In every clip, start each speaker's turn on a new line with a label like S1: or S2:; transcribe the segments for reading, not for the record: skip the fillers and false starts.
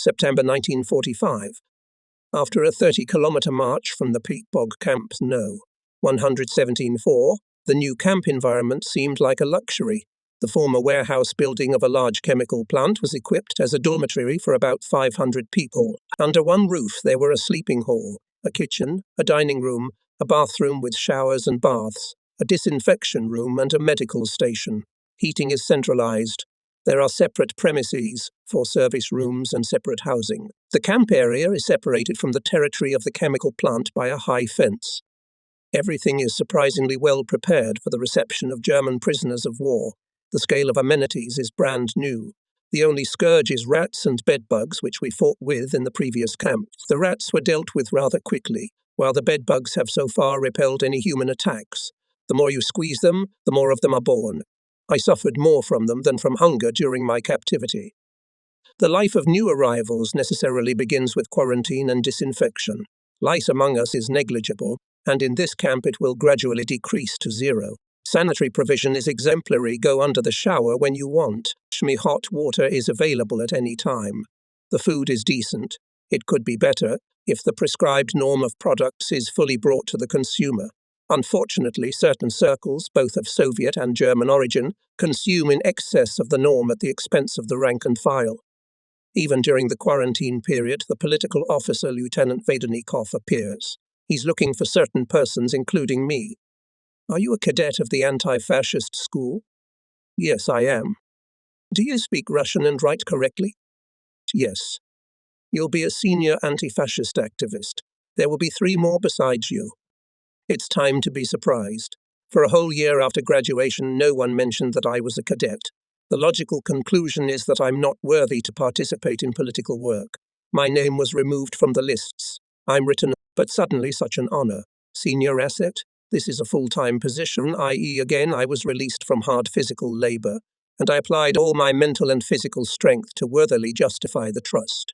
S1: September 1945. After a 30-kilometer march from the peat bog camp No. 117-4, the new camp environment seemed like a luxury. The former warehouse building of a large chemical plant was equipped as a dormitory for about 500 people. Under one roof there were a sleeping hall, a kitchen, a dining room, a bathroom with showers and baths, a disinfection room and a medical station. Heating is centralized. There are separate premises for service rooms and separate housing. The camp area is separated from the territory of the chemical plant by a high fence. Everything is surprisingly well prepared for the reception of German prisoners of war. The scale of amenities is brand new. The only scourge is rats and bedbugs, which we fought with in the previous camp. The rats were dealt with rather quickly, while the bedbugs have so far repelled any human attacks. The more you squeeze them, the more of them are born. I suffered more from them than from hunger during my captivity. The life of new arrivals necessarily begins with quarantine and disinfection. Lice among us is negligible, and in this camp it will gradually decrease to zero. Sanitary provision is exemplary. Go under the shower when you want. Hot water is available at any time. The food is decent. It could be better if the prescribed norm of products is fully brought to the consumer. Unfortunately, certain circles, both of Soviet and German origin, consume in excess of the norm at the expense of the rank and file. Even during the quarantine period, the political officer Lieutenant Vadenikov appears. He's looking for certain persons, including me. Are you a cadet of the anti-fascist school? Yes, I am. Do you speak Russian and write correctly? Yes. You'll be a senior anti-fascist activist. There will be 3 more besides you. It's time to be surprised. For a whole year after graduation, no one mentioned that I was a cadet. The logical conclusion is that I'm not worthy to participate in political work. My name was removed from the lists. I'm written, but suddenly such an honor. Senior asset? This is a full-time position, i.e. again I was released from hard physical labor, and I applied all my mental and physical strength to worthily justify the trust.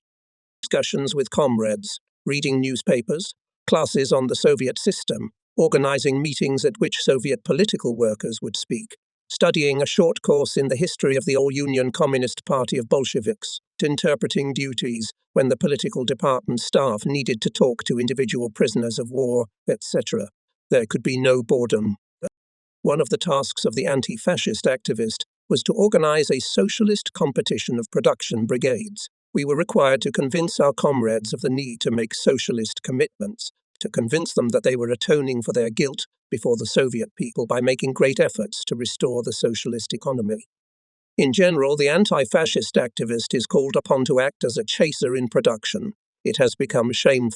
S1: Discussions with comrades, reading newspapers, classes on the Soviet system, organizing meetings at which Soviet political workers would speak, studying a short course in the history of the All-Union Communist Party of Bolsheviks, interpreting duties when the political department staff needed to talk to individual prisoners of war, etc. There could be no boredom. One of the tasks of the anti-fascist activist was to organize a socialist competition of production brigades. We were required to convince our comrades of the need to make socialist commitments, to convince them that they were atoning for their guilt before the Soviet people by making great efforts to restore the socialist economy. In general, the anti-fascist activist is called upon to act as a chaser in production. It has become shamed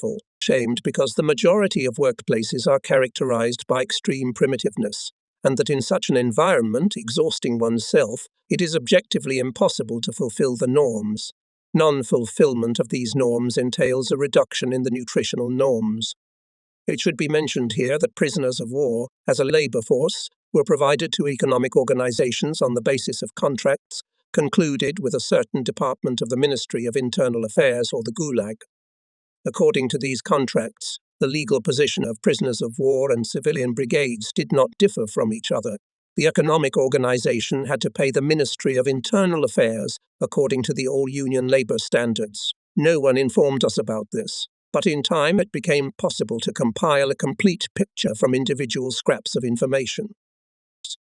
S1: because the majority of workplaces are characterized by extreme primitiveness, and that in such an environment, exhausting oneself, it is objectively impossible to fulfill the norms. Non-fulfillment of these norms entails a reduction in the nutritional norms. It should be mentioned here that prisoners of war, as a labor force, were provided to economic organizations on the basis of contracts concluded with a certain department of the Ministry of Internal Affairs or the Gulag. According to these contracts, the legal position of prisoners of war and civilian brigades did not differ from each other. The economic organization had to pay the Ministry of Internal Affairs according to the all-union labor standards. No one informed us about this, but in time it became possible to compile a complete picture from individual scraps of information.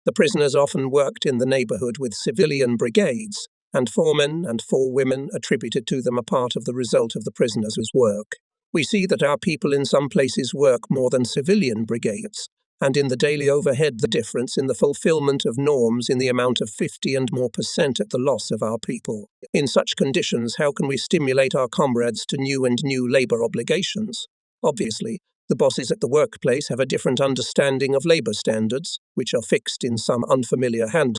S1: The prisoners often worked in the neighborhood with civilian brigades, and 4 men and 4 women attributed to them a part of the result of the prisoners' work. We see that our people in some places work more than civilian brigades, and in the daily overhead the difference in the fulfillment of norms in the amount of 50% and more at the loss of our people. In such conditions, how can we stimulate our comrades to new labor obligations? Obviously, the bosses at the workplace have a different understanding of labor standards, which are fixed in some unfamiliar hand.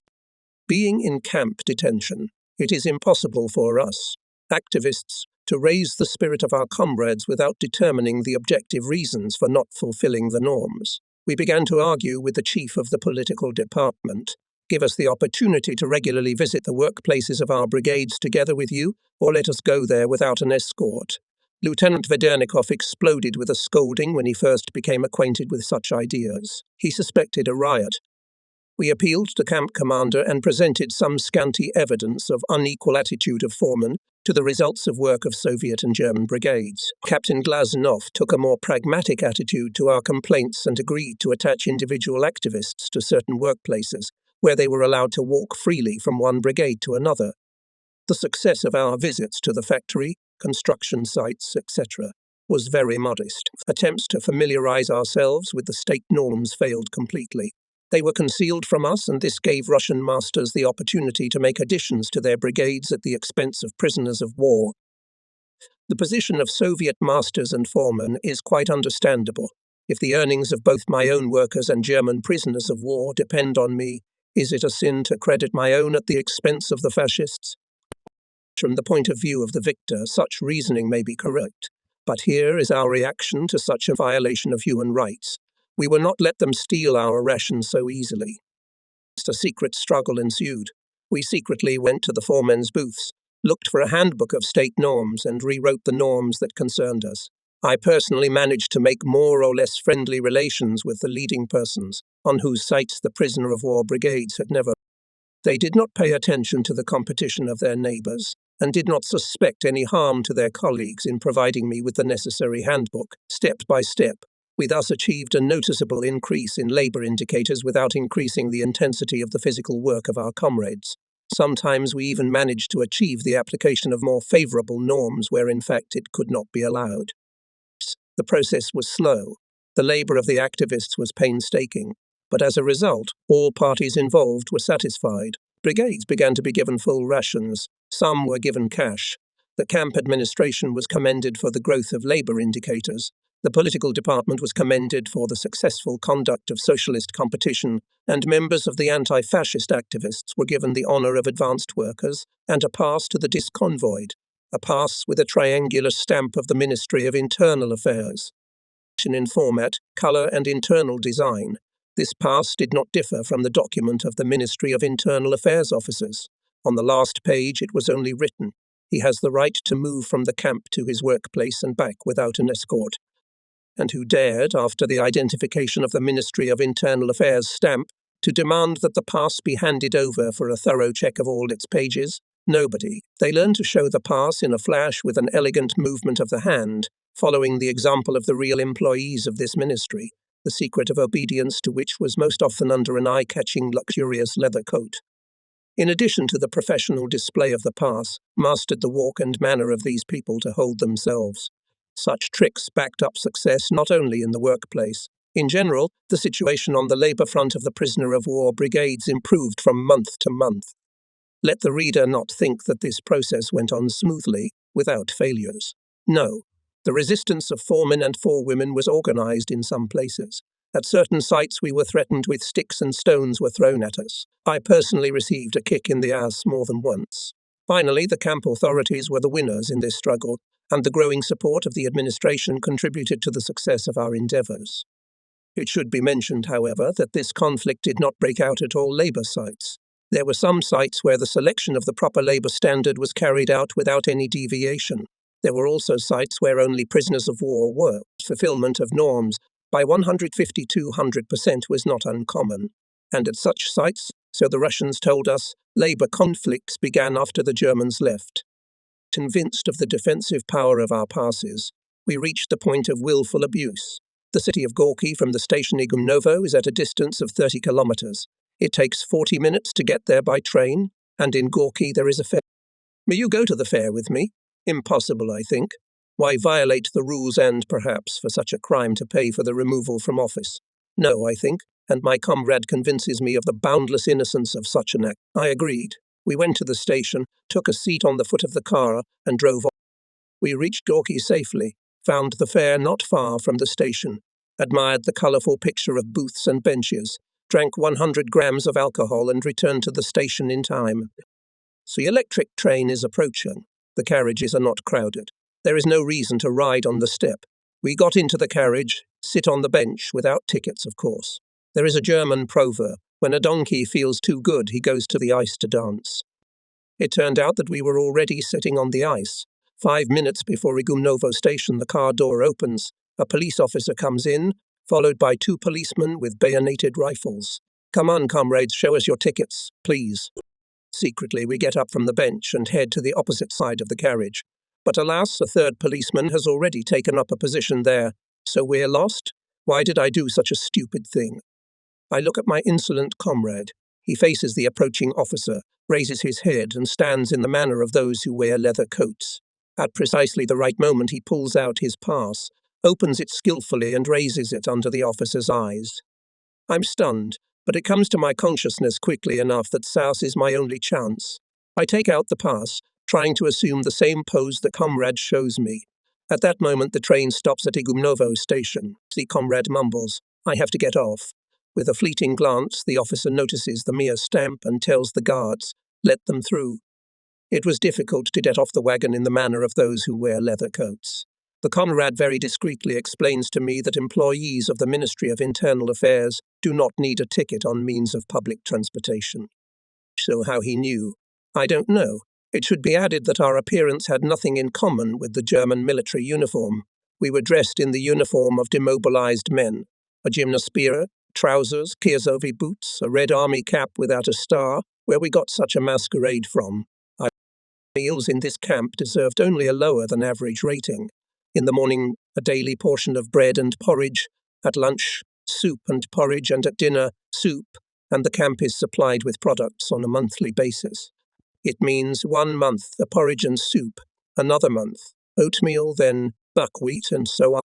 S1: Being in camp detention, it is impossible for us, activists, to raise the spirit of our comrades without determining the objective reasons for not fulfilling the norms. We began to argue with the chief of the political department. Give us the opportunity to regularly visit the workplaces of our brigades together with you, or let us go there without an escort. Lieutenant Vadenikov exploded with a scolding when he first became acquainted with such ideas. He suspected a riot. We appealed to camp commander and presented some scanty evidence of unequal attitude of foremen to the results of work of Soviet and German brigades. Captain Glazenov took a more pragmatic attitude to our complaints and agreed to attach individual activists to certain workplaces, where they were allowed to walk freely from one brigade to another. The success of our visits to the factory, construction sites, etc., was very modest. Attempts to familiarize ourselves with the state norms failed completely. They were concealed from us, and this gave Russian masters the opportunity to make additions to their brigades at the expense of prisoners of war. The position of Soviet masters and foremen is quite understandable. If the earnings of both my own workers and German prisoners of war depend on me, is it a sin to credit my own at the expense of the fascists? From the point of view of the victor, such reasoning may be correct. But here is our reaction to such a violation of human rights. We will not let them steal our rations so easily. A secret struggle ensued. We secretly went to the foremen's booths, looked for a handbook of state norms, and rewrote the norms that concerned us. I personally managed to make more or less friendly relations with the leading persons, on whose sites the prisoner of war brigades had never. They did not pay attention to the competition of their neighbours, and did not suspect any harm to their colleagues in providing me with the necessary handbook. Step by step, we thus achieved a noticeable increase in labour indicators without increasing the intensity of the physical work of our comrades. Sometimes we even managed to achieve the application of more favourable norms where in fact it could not be allowed. The process was slow. The labour of the activists was painstaking, but as a result, all parties involved were satisfied. Brigades began to be given full rations. Some were given cash. The camp administration was commended for the growth of labour indicators. The political department was commended for the successful conduct of socialist competition, and members of the anti-fascist activists were given the honour of advanced workers and a pass to the disconvoyed, a pass with a triangular stamp of the Ministry of Internal Affairs. In format, colour and internal design, this pass did not differ from the document of the Ministry of Internal Affairs officers. On the last page it was only written, "He has the right to move from the camp to his workplace and back without an escort." And who dared, after the identification of the Ministry of Internal Affairs stamp, to demand that the pass be handed over for a thorough check of all its pages? Nobody. They learned to show the pass in a flash with an elegant movement of the hand, following the example of the real employees of this ministry, the secret of obedience to which was most often under an eye-catching luxurious leather coat. In addition to the professional display of the pass, mastered the walk and manner of these people to hold themselves. Such tricks backed up success not only in the workplace. In general, the situation on the labour front of the prisoner of war brigades improved from month to month. Let the reader not think that this process went on smoothly, without failures. No, the resistance of foremen and forewomen was organised in some places. At certain sites we were threatened with sticks and stones were thrown at us. I personally received a kick in the ass more than once. Finally, the camp authorities were the winners in this struggle, and the growing support of the administration contributed to the success of our endeavours. It should be mentioned, however, that this conflict did not break out at all labour sites. There were some sites where the selection of the proper labour standard was carried out without any deviation. There were also sites where only prisoners of war were. Fulfilment of norms by 150–200% was not uncommon. And at such sites, so the Russians told us, labour conflicts began after the Germans left. Convinced of the defensive power of our passes, we reached the point of willful abuse. The city of Gorky from the station Igumnovo is at a distance of 30 kilometers. It takes 40 minutes to get there by train, and in Gorky there is a fair. May you go to the fair with me? Impossible, I think. Why violate the rules and, perhaps, for such a crime to pay for the removal from office? No, I think, and my comrade convinces me of the boundless innocence of such an act. I agreed. We went to the station, took a seat on the foot of the car, and drove on. We reached Gorky safely, found the fair not far from the station, admired the colourful picture of booths and benches, drank 100 grams of alcohol and returned to the station in time. The electric train is approaching. The carriages are not crowded. There is no reason to ride on the step. We got into the carriage, sit on the bench, without tickets, of course. There is a German proverb, when a donkey feels too good, he goes to the ice to dance. It turned out that we were already sitting on the ice. 5 minutes before Igumnovo station, the car door opens. A police officer comes in, followed by 2 policemen with bayoneted rifles. Come on, comrades, show us your tickets, please. Secretly, we get up from the bench and head to the opposite side of the carriage. But alas, a third policeman has already taken up a position there. So we're lost? Why did I do such a stupid thing? I look at my insolent comrade. He faces the approaching officer, raises his head, and stands in the manner of those who wear leather coats. At precisely the right moment, he pulls out his pass, opens it skillfully, and raises it under the officer's eyes. I'm stunned, but it comes to my consciousness quickly enough that souse is my only chance. I take out the pass, trying to assume the same pose the comrade shows me. At that moment, the train stops at Igumnovo station. The comrade mumbles, "I have to get off." With a fleeting glance, the officer notices the mere stamp and tells the guards, "Let them through." It was difficult to get off the wagon in the manner of those who wear leather coats. The comrade very discreetly explains to me that employees of the Ministry of Internal Affairs do not need a ticket on means of public transportation. So how he knew, I don't know. It should be added that our appearance had nothing in common with the German military uniform. We were dressed in the uniform of demobilized men, a gymnosphere, trousers, Kiezovi boots, a red army cap without a star. Where we got such a masquerade from? Meals in this camp deserved only a lower than average rating. In the morning, a daily portion of bread and porridge. At lunch, soup and porridge, and at dinner, soup, and the camp is supplied with products on a monthly basis. It means 1 month a porridge and soup, another month oatmeal, then buckwheat, and so on.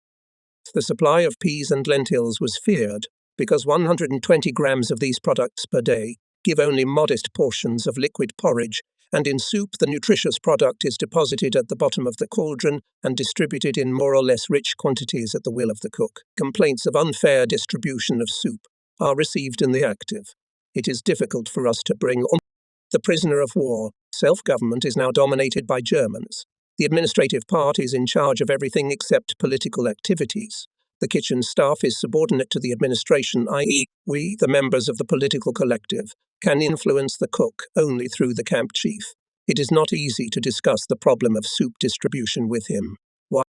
S1: The supply of peas and lentils was feared because 120 grams of these products per day give only modest portions of liquid porridge, and in soup the nutritious product is deposited at the bottom of the cauldron and distributed in more or less rich quantities at the will of the cook. Complaints of unfair distribution of soup are received in the active. It is difficult for us to bring on the prisoner of war. Self-government is now dominated by Germans. The administrative part is in charge of everything except political activities. The kitchen staff is subordinate to the administration, i.e., we, the members of the political collective, can influence the cook only through the camp chief. It is not easy to discuss the problem of soup distribution with him. Why?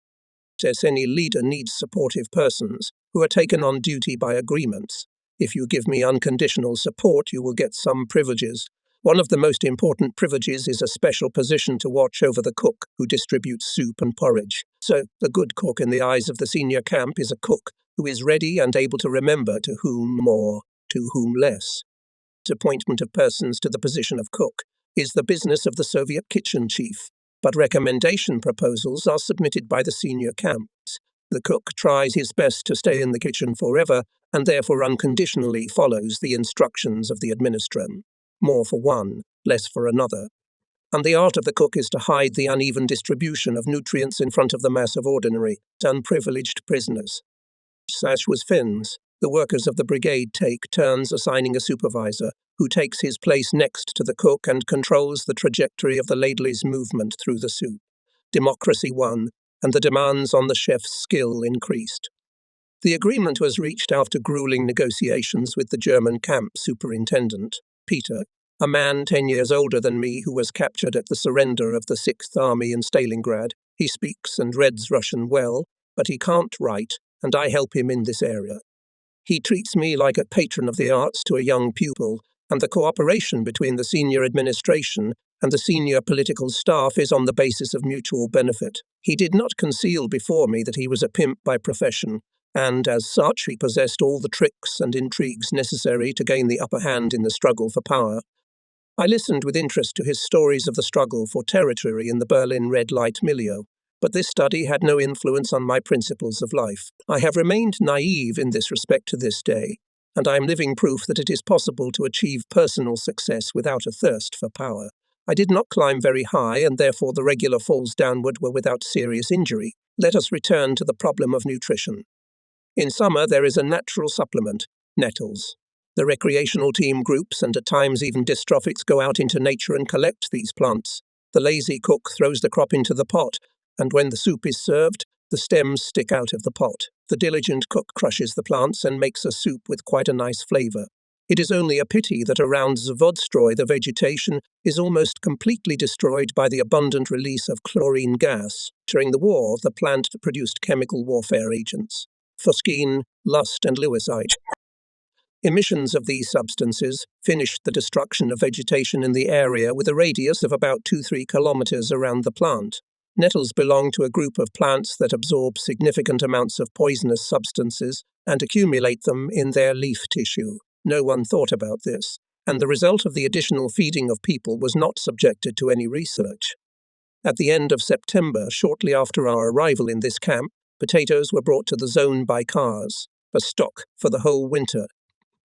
S1: As any leader needs supportive persons who are taken on duty by agreements. If you give me unconditional support, you will get some privileges. One of the most important privileges is a special position to watch over the cook who distributes soup and porridge. So, the good cook in the eyes of the senior camp is a cook who is ready and able to remember to whom more, to whom less. Appointment of persons to the position of cook is the business of the Soviet kitchen chief, but recommendation proposals are submitted by the senior camps. The cook tries his best to stay in the kitchen forever and therefore unconditionally follows the instructions of the administrator. More for one, less for another. And the art of the cook is to hide the uneven distribution of nutrients in front of the mass of ordinary, unprivileged prisoners. Such was Finn's. The workers of the brigade take turns assigning a supervisor, who takes his place next to the cook and controls the trajectory of the ladle's movement through the soup. Democracy won, and the demands on the chef's skill increased. The agreement was reached after grueling negotiations with the German camp superintendent, Peter, a man 10 years older than me who was captured at the surrender of the 6th Army in Stalingrad. He speaks and reads Russian well, but he can't write, and I help him in this area. He treats me like a patron of the arts to a young pupil, and the cooperation between the senior administration and the senior political staff is on the basis of mutual benefit. He did not conceal before me that he was a pimp by profession, and as such he possessed all the tricks and intrigues necessary to gain the upper hand in the struggle for power. I listened with interest to his stories of the struggle for territory in the Berlin red light milieu, but this study had no influence on my principles of life. I have remained naive in this respect to this day, and I am living proof that it is possible to achieve personal success without a thirst for power. I did not climb very high, and therefore the regular falls downward were without serious injury. Let us return to the problem of nutrition. In summer, there is a natural supplement, nettles. The recreational team groups and at times even dystrophics go out into nature and collect these plants. The lazy cook throws the crop into the pot, and when the soup is served, the stems stick out of the pot. The diligent cook crushes the plants and makes a soup with quite a nice flavour. It is only a pity that around Zavodstroi the vegetation is almost completely destroyed by the abundant release of chlorine gas. During the war, the plant produced chemical warfare agents, phosgene, lust and lewisite. Emissions of these substances finished the destruction of vegetation in the area with a radius of about 2-3 kilometers around the plant. Nettles belong to a group of plants that absorb significant amounts of poisonous substances and accumulate them in their leaf tissue. No one thought about this, and the result of the additional feeding of people was not subjected to any research. At the end of September, shortly after our arrival in this camp, potatoes were brought to the zone by cars, a stock for the whole winter.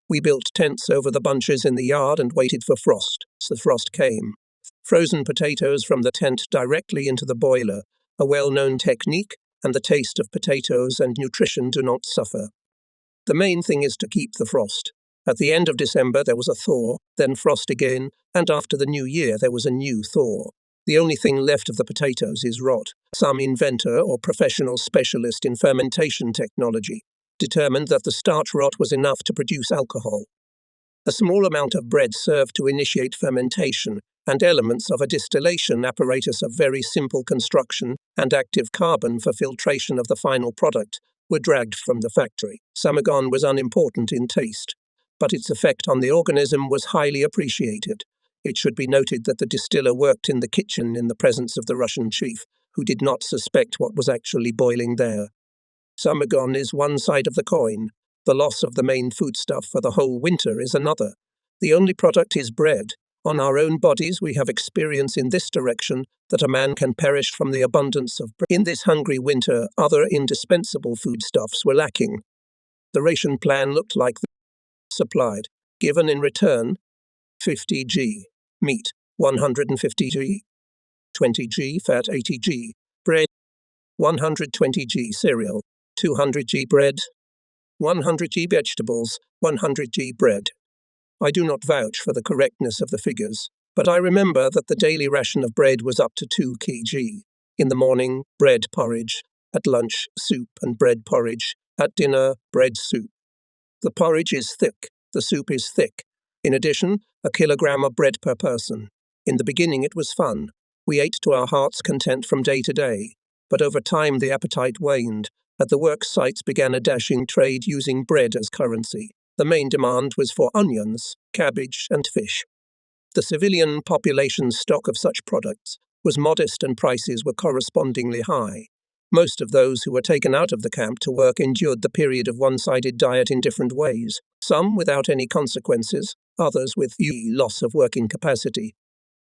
S1: We built tents over the bunches in the yard and waited for frost. So the frost came. Frozen potatoes from the tent directly into the boiler, a well-known technique, and the taste of potatoes and nutrition do not suffer. The main thing is to keep the frost. At the end of December there was a thaw, then frost again, and after the new year there was a new thaw. The only thing left of the potatoes is rot. Some inventor or professional specialist in fermentation technology determined that the starch rot was enough to produce alcohol. A small amount of bread served to initiate fermentation, and elements of a distillation apparatus of very simple construction and active carbon for filtration of the final product were dragged from the factory. Samagon was unimportant in taste, but its effect on the organism was highly appreciated. It should be noted that the distiller worked in the kitchen in the presence of the Russian chief, who did not suspect what was actually boiling there. Samagon is one side of the coin. The loss of the main foodstuff for the whole winter is another. The only product is bread. On our own bodies we have experience in this direction that a man can perish from the abundance of bread. In this hungry winter, other indispensable foodstuffs were lacking. The ration plan looked like this: supplied, given in return, 50 g, meat, 150 g, 20 g, fat 80 g, bread, 120 g, cereal, 200 g bread, 100 g vegetables, 100 g bread. I do not vouch for the correctness of the figures, but I remember that the daily ration of bread was up to 2 kg. In the morning, bread porridge. At lunch, soup and bread porridge. At dinner, bread soup. The porridge is thick, the soup is thick. In addition, a kilogram of bread per person. In the beginning it was fun. We ate to our heart's content from day to day, but over time the appetite waned. At the work sites began a dashing trade using bread as currency. The main demand was for onions, cabbage, and fish. The civilian population's stock of such products was modest and prices were correspondingly high. Most of those who were taken out of the camp to work endured the period of one-sided diet in different ways, some without any consequences, others with loss of working capacity.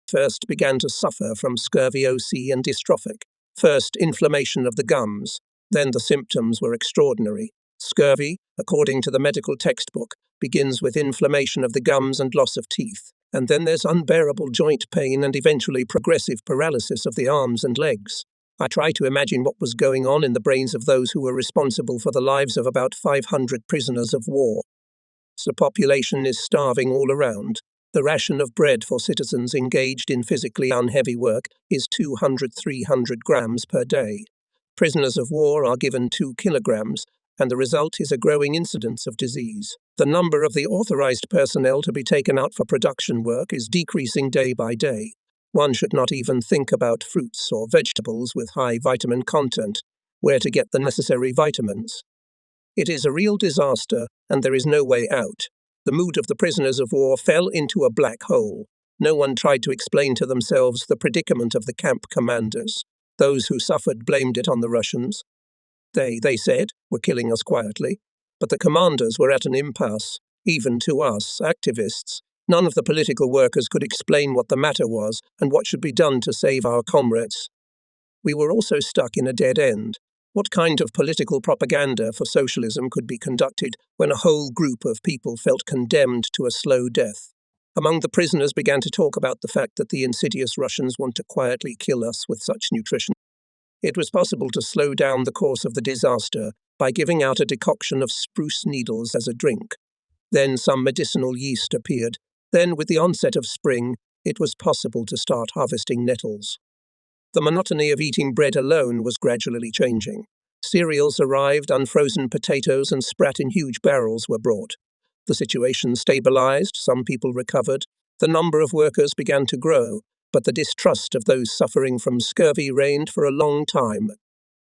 S1: First began to suffer from scurvy, OC, and dystrophic. First, inflammation of the gums. Then the symptoms were extraordinary. Scurvy, according to the medical textbook, begins with inflammation of the gums and loss of teeth, and then there's unbearable joint pain and eventually progressive paralysis of the arms and legs. I try to imagine what was going on in the brains of those who were responsible for the lives of about 500 prisoners of war. The population is starving all around. The ration of bread for citizens engaged in physically unheavy work is 200-300 grams per day. Prisoners of war are given 2 kilograms, and the result is a growing incidence of disease. The number of the authorized personnel to be taken out for production work is decreasing day by day. One should not even think about fruits or vegetables with high vitamin content, where to get the necessary vitamins. It is a real disaster, and there is no way out. The mood of the prisoners of war fell into a black hole. No one tried to explain to themselves the predicament of the camp commanders. Those who suffered blamed it on the Russians. They said, were killing us quietly, but the commanders were at an impasse. Even to us, activists, none of the political workers could explain what the matter was and what should be done to save our comrades. We were also stuck in a dead end. What kind of political propaganda for socialism could be conducted when a whole group of people felt condemned to a slow death? Among the prisoners began to talk about the fact that the insidious Russians want to quietly kill us with such nutrition. It was possible to slow down the course of the disaster by giving out a decoction of spruce needles as a drink. Then some medicinal yeast appeared. Then, with the onset of spring, it was possible to start harvesting nettles. The monotony of eating bread alone was gradually changing. Cereals arrived, unfrozen potatoes and sprat in huge barrels were brought. The situation stabilized, some people recovered, the number of workers began to grow, but the distrust of those suffering from scurvy reigned for a long time.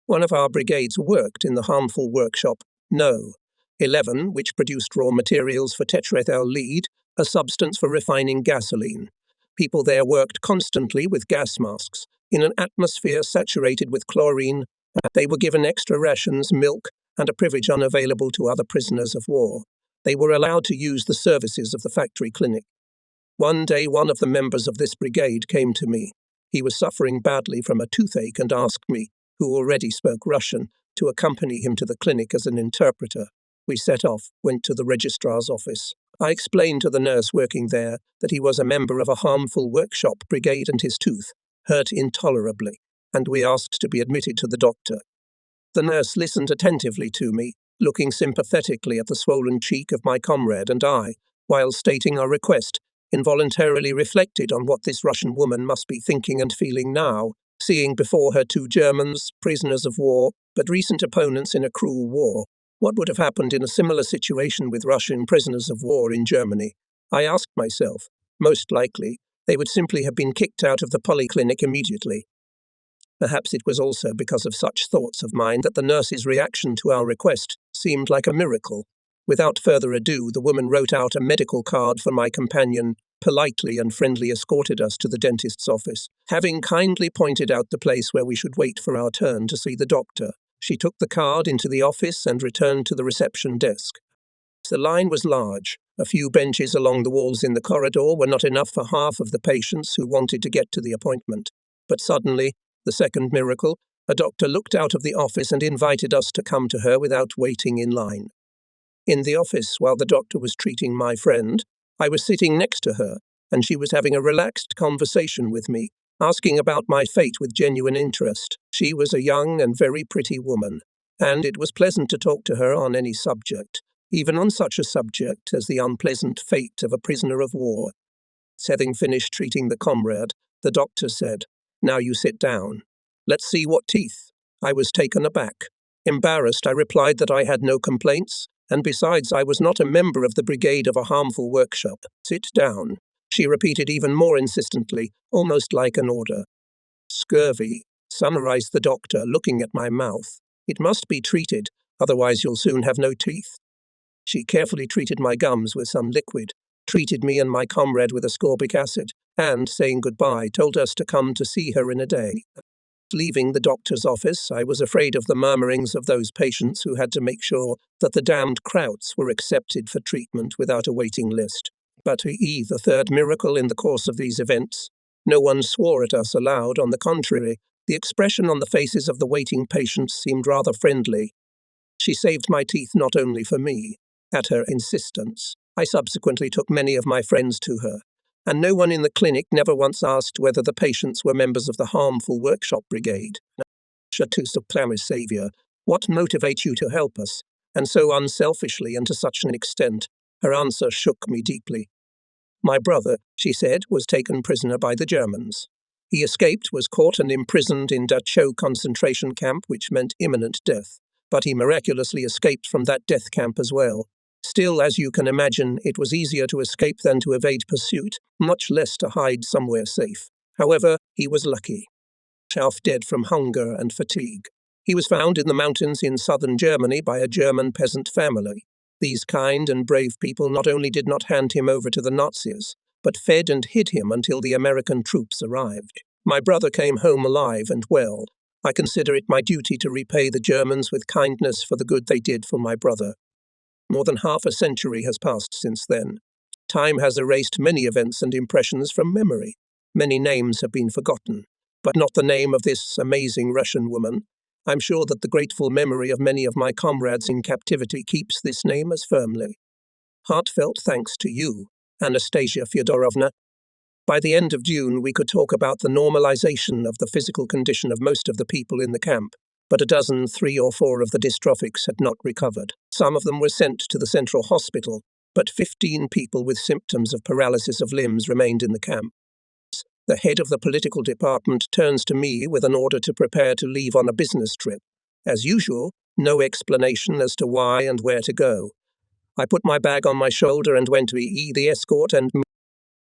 S1: One of our brigades worked in the harmful workshop. No, 11, which produced raw materials for tetraethyl lead, a substance for refining gasoline. People there worked constantly with gas masks, in an atmosphere saturated with chlorine. They were given extra rations, milk, and a privilege unavailable to other prisoners of war. They were allowed to use the services of the factory clinic. One day, one of the members of this brigade came to me. He was suffering badly from a toothache and asked me, who already spoke Russian, to accompany him to the clinic as an interpreter. We set off, went to the registrar's office. I explained to the nurse working there that he was a member of a harmful workshop brigade and his tooth hurt intolerably, and we asked to be admitted to the doctor. The nurse listened attentively to me, looking sympathetically at the swollen cheek of my comrade, and I, while stating our request, involuntarily reflected on what this Russian woman must be thinking and feeling now, seeing before her 2 Germans, prisoners of war, but recent opponents in a cruel war. What would have happened in a similar situation with Russian prisoners of war in Germany? I asked myself. Most likely, they would simply have been kicked out of the polyclinic immediately. Perhaps it was also because of such thoughts of mine that the nurse's reaction to our request seemed like a miracle. Without further ado, the woman wrote out a medical card for my companion, politely and friendly escorted us to the dentist's office. Having kindly pointed out the place where we should wait for our turn to see the doctor, she took the card into the office and returned to the reception desk. The line was large. A few benches along the walls in the corridor were not enough for half of the patients who wanted to get to the appointment. But suddenly, the second miracle, a doctor looked out of the office and invited us to come to her without waiting in line. In the office, while the doctor was treating my friend, I was sitting next to her, and she was having a relaxed conversation with me, asking about my fate with genuine interest. She was a young and very pretty woman, and it was pleasant to talk to her on any subject, even on such a subject as the unpleasant fate of a prisoner of war. Having finished treating the comrade, the doctor said, "Now you sit down. Let's see what teeth." I was taken aback. Embarrassed, I replied that I had no complaints, and besides, I was not a member of the brigade of a harmful workshop. "Sit down," she repeated even more insistently, almost like an order. "Scurvy," summarized the doctor, looking at my mouth. "It must be treated, otherwise you'll soon have no teeth." She carefully treated my gums with some liquid, treated me and my comrade with ascorbic acid, and, saying goodbye, told us to come to see her in a day. Leaving the doctor's office, I was afraid of the murmurings of those patients who had to make sure that the damned Krauts were accepted for treatment without a waiting list. But the third miracle in the course of these events, no one swore at us aloud. On the contrary, the expression on the faces of the waiting patients seemed rather friendly. She saved my teeth not only for me. At her insistence, I subsequently took many of my friends to her, and no one in the clinic never once asked whether the patients were members of the harmful workshop brigade. To Saviour, what motivates you to help us, and so unselfishly and to such an extent? Her answer shook me deeply. My brother, she said, was taken prisoner by the Germans. He escaped, was caught and imprisoned in Dachau concentration camp, which meant imminent death, but he miraculously escaped from that death camp as well. Still, as you can imagine, it was easier to escape than to evade pursuit, much less to hide somewhere safe. However, he was lucky. Half dead from hunger and fatigue. He was found in the mountains in southern Germany by a German peasant family. These kind and brave people not only did not hand him over to the Nazis, but fed and hid him until the American troops arrived. My brother came home alive and well. I consider it my duty to repay the Germans with kindness for the good they did for my brother. More than half a century has passed since then. Time has erased many events and impressions from memory. Many names have been forgotten, but not the name of this amazing Russian woman. I'm sure that the grateful memory of many of my comrades in captivity keeps this name as firmly. Heartfelt thanks to you, Anastasia Fyodorovna. By the end of June, we could talk about the normalization of the physical condition of most of the people in the camp, but 3 or 4 of the dystrophics had not recovered. Some of them were sent to the central hospital, but 15 people with symptoms of paralysis of limbs remained in the camp. The head of the political department turns to me with an order to prepare to leave on a business trip. As usual, no explanation as to why and where to go. I put my bag on my shoulder and went to the escort, and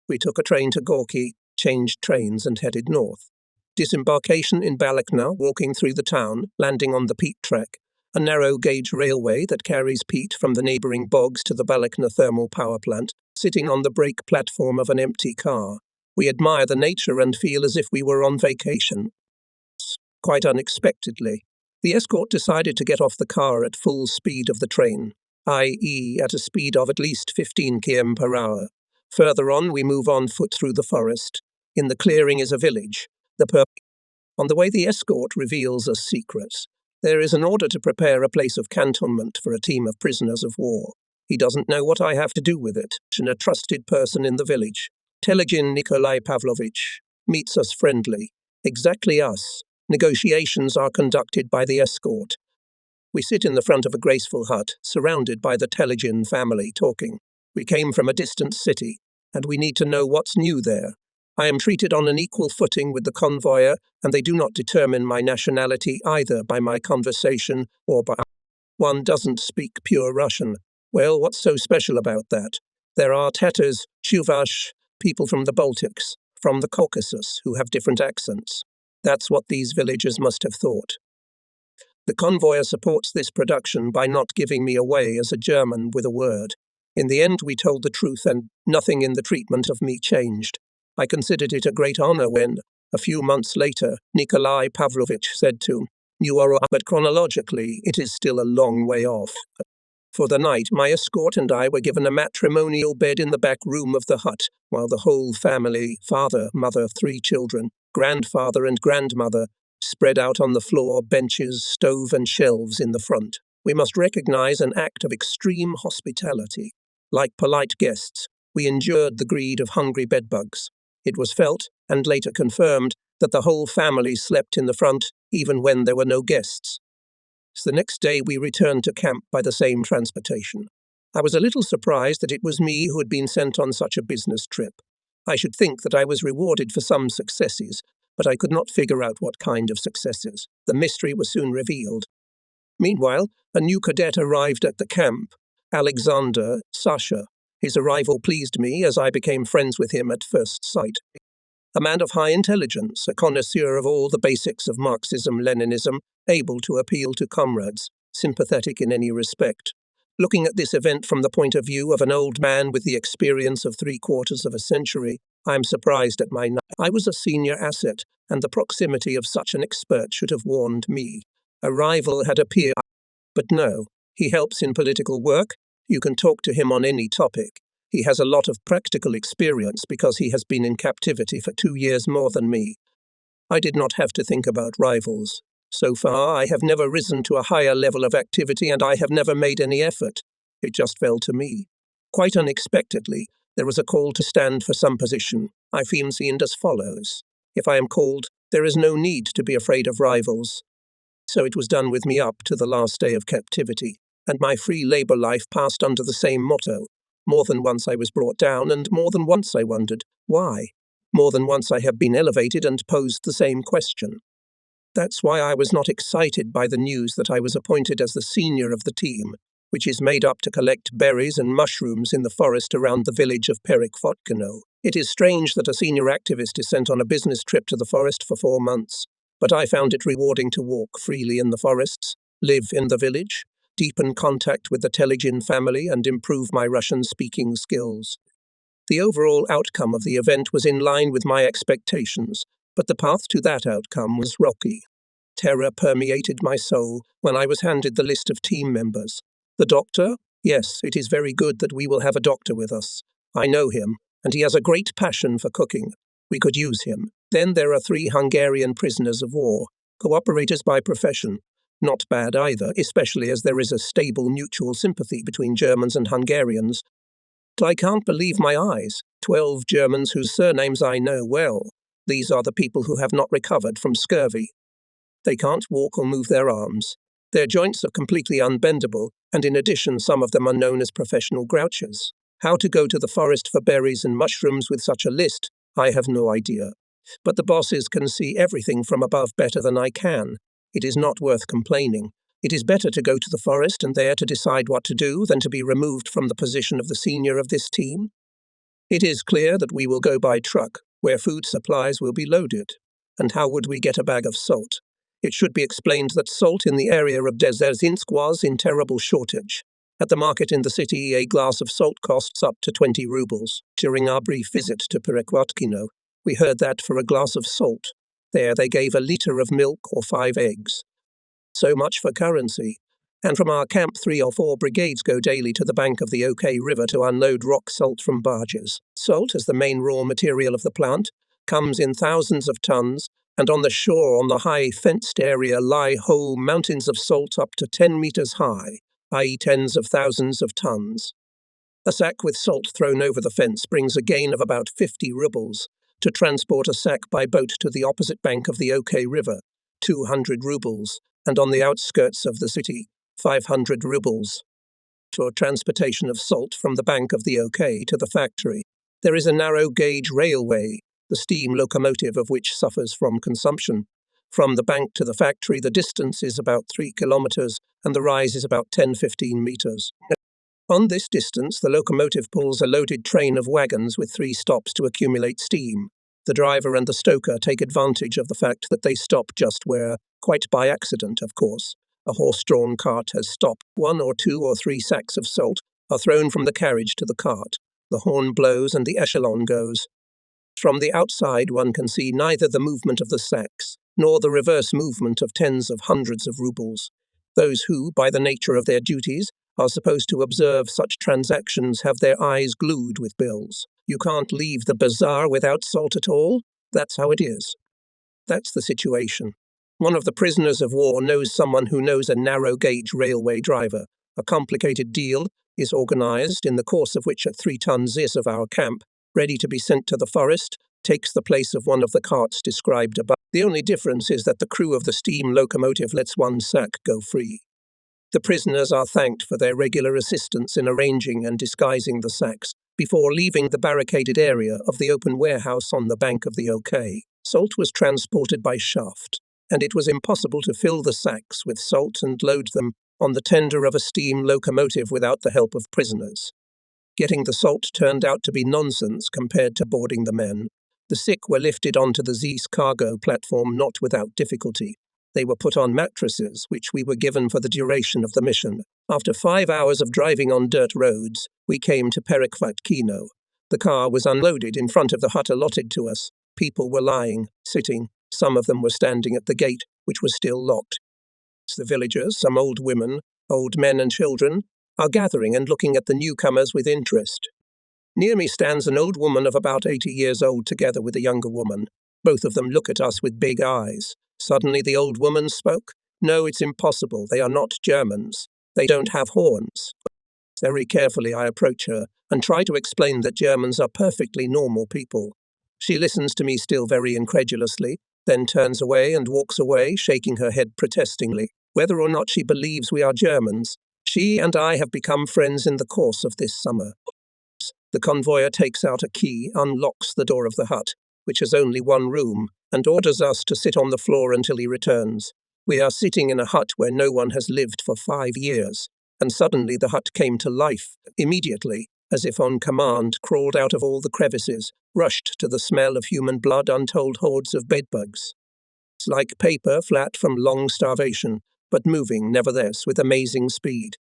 S1: we took a train to Gorky, changed trains and headed north. Disembarkation in Balakna, walking through the town, landing on the peat track. a narrow-gauge railway that carries peat from the neighbouring bogs to the Balakna thermal power plant, sitting on the brake platform of an empty car. We admire the nature and feel as if we were on vacation. Quite unexpectedly, the escort decided to get off the car at full speed of the train, i.e. at a speed of at least 15 km per hour. Further on, we move on foot through the forest. In the clearing is a village. On the way, the escort reveals a secret. There is an order to prepare a place of cantonment for a team of prisoners of war. He doesn't know what I have to do with it, and a trusted person in the village, Telegin Nikolai Pavlovich, meets us friendly. Exactly us. Negotiations are conducted by the escort. We sit in the front of a graceful hut, surrounded by the Telegin family, talking. We came from a distant city, and we need to know what's new there. I am treated on an equal footing with the convoyer, and they do not determine my nationality either by my conversation or by... One doesn't speak pure Russian. Well, what's so special about that? There are Tatars, Chuvash, people from the Baltics, from the Caucasus, who have different accents. That's what these villagers must have thought. The convoyer supports this production by not giving me away as a German with a word. In the end, we told the truth, and nothing in the treatment of me changed. I considered it a great honor when, a few months later, Nikolai Pavlovich said to, "You are up," but chronologically, it is still a long way off. For the night, my escort and I were given a matrimonial bed in the back room of the hut, while the whole family, father, mother, 3 children, grandfather and grandmother, spread out on the floor, benches, stove and shelves in the front. We must recognize an act of extreme hospitality. Like polite guests, we endured the greed of hungry bedbugs. It was felt, and later confirmed, that the whole family slept in the front, even when there were no guests. So the next day we returned to camp by the same transportation. I was a little surprised that it was me who had been sent on such a business trip. I should think that I was rewarded for some successes, but I could not figure out what kind of successes. The mystery was soon revealed. Meanwhile, a new cadet arrived at the camp, Alexander Sasha. His arrival pleased me as I became friends with him at first sight. A man of high intelligence, a connoisseur of all the basics of Marxism-Leninism, able to appeal to comrades, sympathetic in any respect. Looking at this event from the point of view of an old man with the experience of 3/4 of a century, I am surprised at my... I was a senior asset, and the proximity of such an expert should have warned me. A rival had appeared, but no, he helps in political work. You can talk to him on any topic. He has a lot of practical experience because he has been in captivity for 2 years more than me. I did not have to think about rivals. So far, I have never risen to a higher level of activity, and I have never made any effort. It just fell to me. Quite unexpectedly, there was a call to stand for some position. I feel seen as follows. If I am called, there is no need to be afraid of rivals. So it was done with me up to the last day of captivity, and my free labour life passed under the same motto. More than once I was brought down, and more than once I wondered, why? More than once I have been elevated and posed the same question. That's why I was not excited by the news that I was appointed as the senior of the team, which is made up to collect berries and mushrooms in the forest around the village of Perikvotkino. It is strange that a senior activist is sent on a business trip to the forest for 4 months, but I found it rewarding to walk freely in the forests, live in the village, deepen contact with the Telegin family, and improve my Russian-speaking skills. The overall outcome of the event was in line with my expectations, but the path to that outcome was rocky. Terror permeated my soul when I was handed the list of team members. The doctor? Yes, it is very good that we will have a doctor with us. I know him, and he has a great passion for cooking. We could use him. Then there are 3 Hungarian prisoners of war, cooperators by profession. Not bad either, especially as there is a stable mutual sympathy between Germans and Hungarians. I can't believe my eyes. 12 Germans whose surnames I know well. These are the people who have not recovered from scurvy. They can't walk or move their arms. Their joints are completely unbendable, and in addition some of them are known as professional grouches. How to go to the forest for berries and mushrooms with such a list, I have no idea. But the bosses can see everything from above better than I can. It is not worth complaining. It is better to go to the forest and there to decide what to do than to be removed from the position of the senior of this team. It is clear that we will go by truck, where food supplies will be loaded. And how would we get a bag of salt? It should be explained that salt in the area of Dzerzhinsk was in terrible shortage. At the market in the city, a glass of salt costs up to 20 rubles. During our brief visit to Perekhvatkino, we heard that for a glass of salt, there they gave a litre of milk or 5 eggs. So much for currency. And from our camp, 3 or 4 brigades go daily to the bank of the OK River to unload rock salt from barges. Salt, as the main raw material of the plant, comes in thousands of tons, and on the shore on the high fenced area lie whole mountains of salt up to 10 meters high, i.e. tens of thousands of tons. A sack with salt thrown over the fence brings a gain of about 50 rubles. To transport a sack by boat to the opposite bank of the OK River, 200 rubles, and on the outskirts of the city, 500 rubles. For transportation of salt from the bank of the OK to the factory, there is a narrow-gauge railway, the steam locomotive of which suffers from consumption. From the bank to the factory, the distance is about 3 kilometers, and the rise is about 10-15 meters. On this distance, the locomotive pulls a loaded train of wagons with 3 stops to accumulate steam. The driver and the stoker take advantage of the fact that they stop just where, quite by accident, of course, a horse-drawn cart has stopped. 1 or 2 or 3 sacks of salt are thrown from the carriage to the cart. The horn blows and the echelon goes. From the outside, one can see neither the movement of the sacks nor the reverse movement of tens of hundreds of rubles. Those who, by the nature of their duties, are supposed to observe such transactions have their eyes glued with bills. You can't leave the bazaar without salt at all. That's how it is. That's the situation. One of the prisoners of war knows someone who knows a narrow-gauge railway driver. A complicated deal is organized, in the course of which a 3-ton zis of our camp, ready to be sent to the forest, takes the place of one of the carts described above. The only difference is that the crew of the steam locomotive lets 1 sack go free. The prisoners are thanked for their regular assistance in arranging and disguising the sacks before leaving the barricaded area of the open warehouse on the bank of the OK. Salt was transported by shaft, and it was impossible to fill the sacks with salt and load them on the tender of a steam locomotive without the help of prisoners. Getting the salt turned out to be nonsense compared to boarding the men. The sick were lifted onto the Z's cargo platform not without difficulty. They were put on mattresses, which we were given for the duration of the mission. After 5 hours of driving on dirt roads, we came to Perekhvatkino. The car was unloaded in front of the hut allotted to us. People were lying, sitting. Some of them were standing at the gate, which was still locked. The villagers, some old women, old men and children, are gathering and looking at the newcomers with interest. Near me stands an old woman of about 80 years old together with a younger woman. Both of them look at us with big eyes. Suddenly the old woman spoke. "No, it's impossible. They are not Germans. They don't have horns." Very carefully I approach her and try to explain that Germans are perfectly normal people. She listens to me still very incredulously, then turns away and walks away, shaking her head protestingly. Whether or not she believes we are Germans, she and I have become friends in the course of this summer. The convoyer takes out a key, unlocks the door of the hut, which has only 1 room, and orders us to sit on the floor until he returns. We are sitting in a hut where no one has lived for 5 years, and suddenly the hut came to life. Immediately, as if on command, crawled out of all the crevices, rushed to the smell of human blood untold hordes of bedbugs. It's like paper flat from long starvation, but moving, nevertheless, with amazing speed.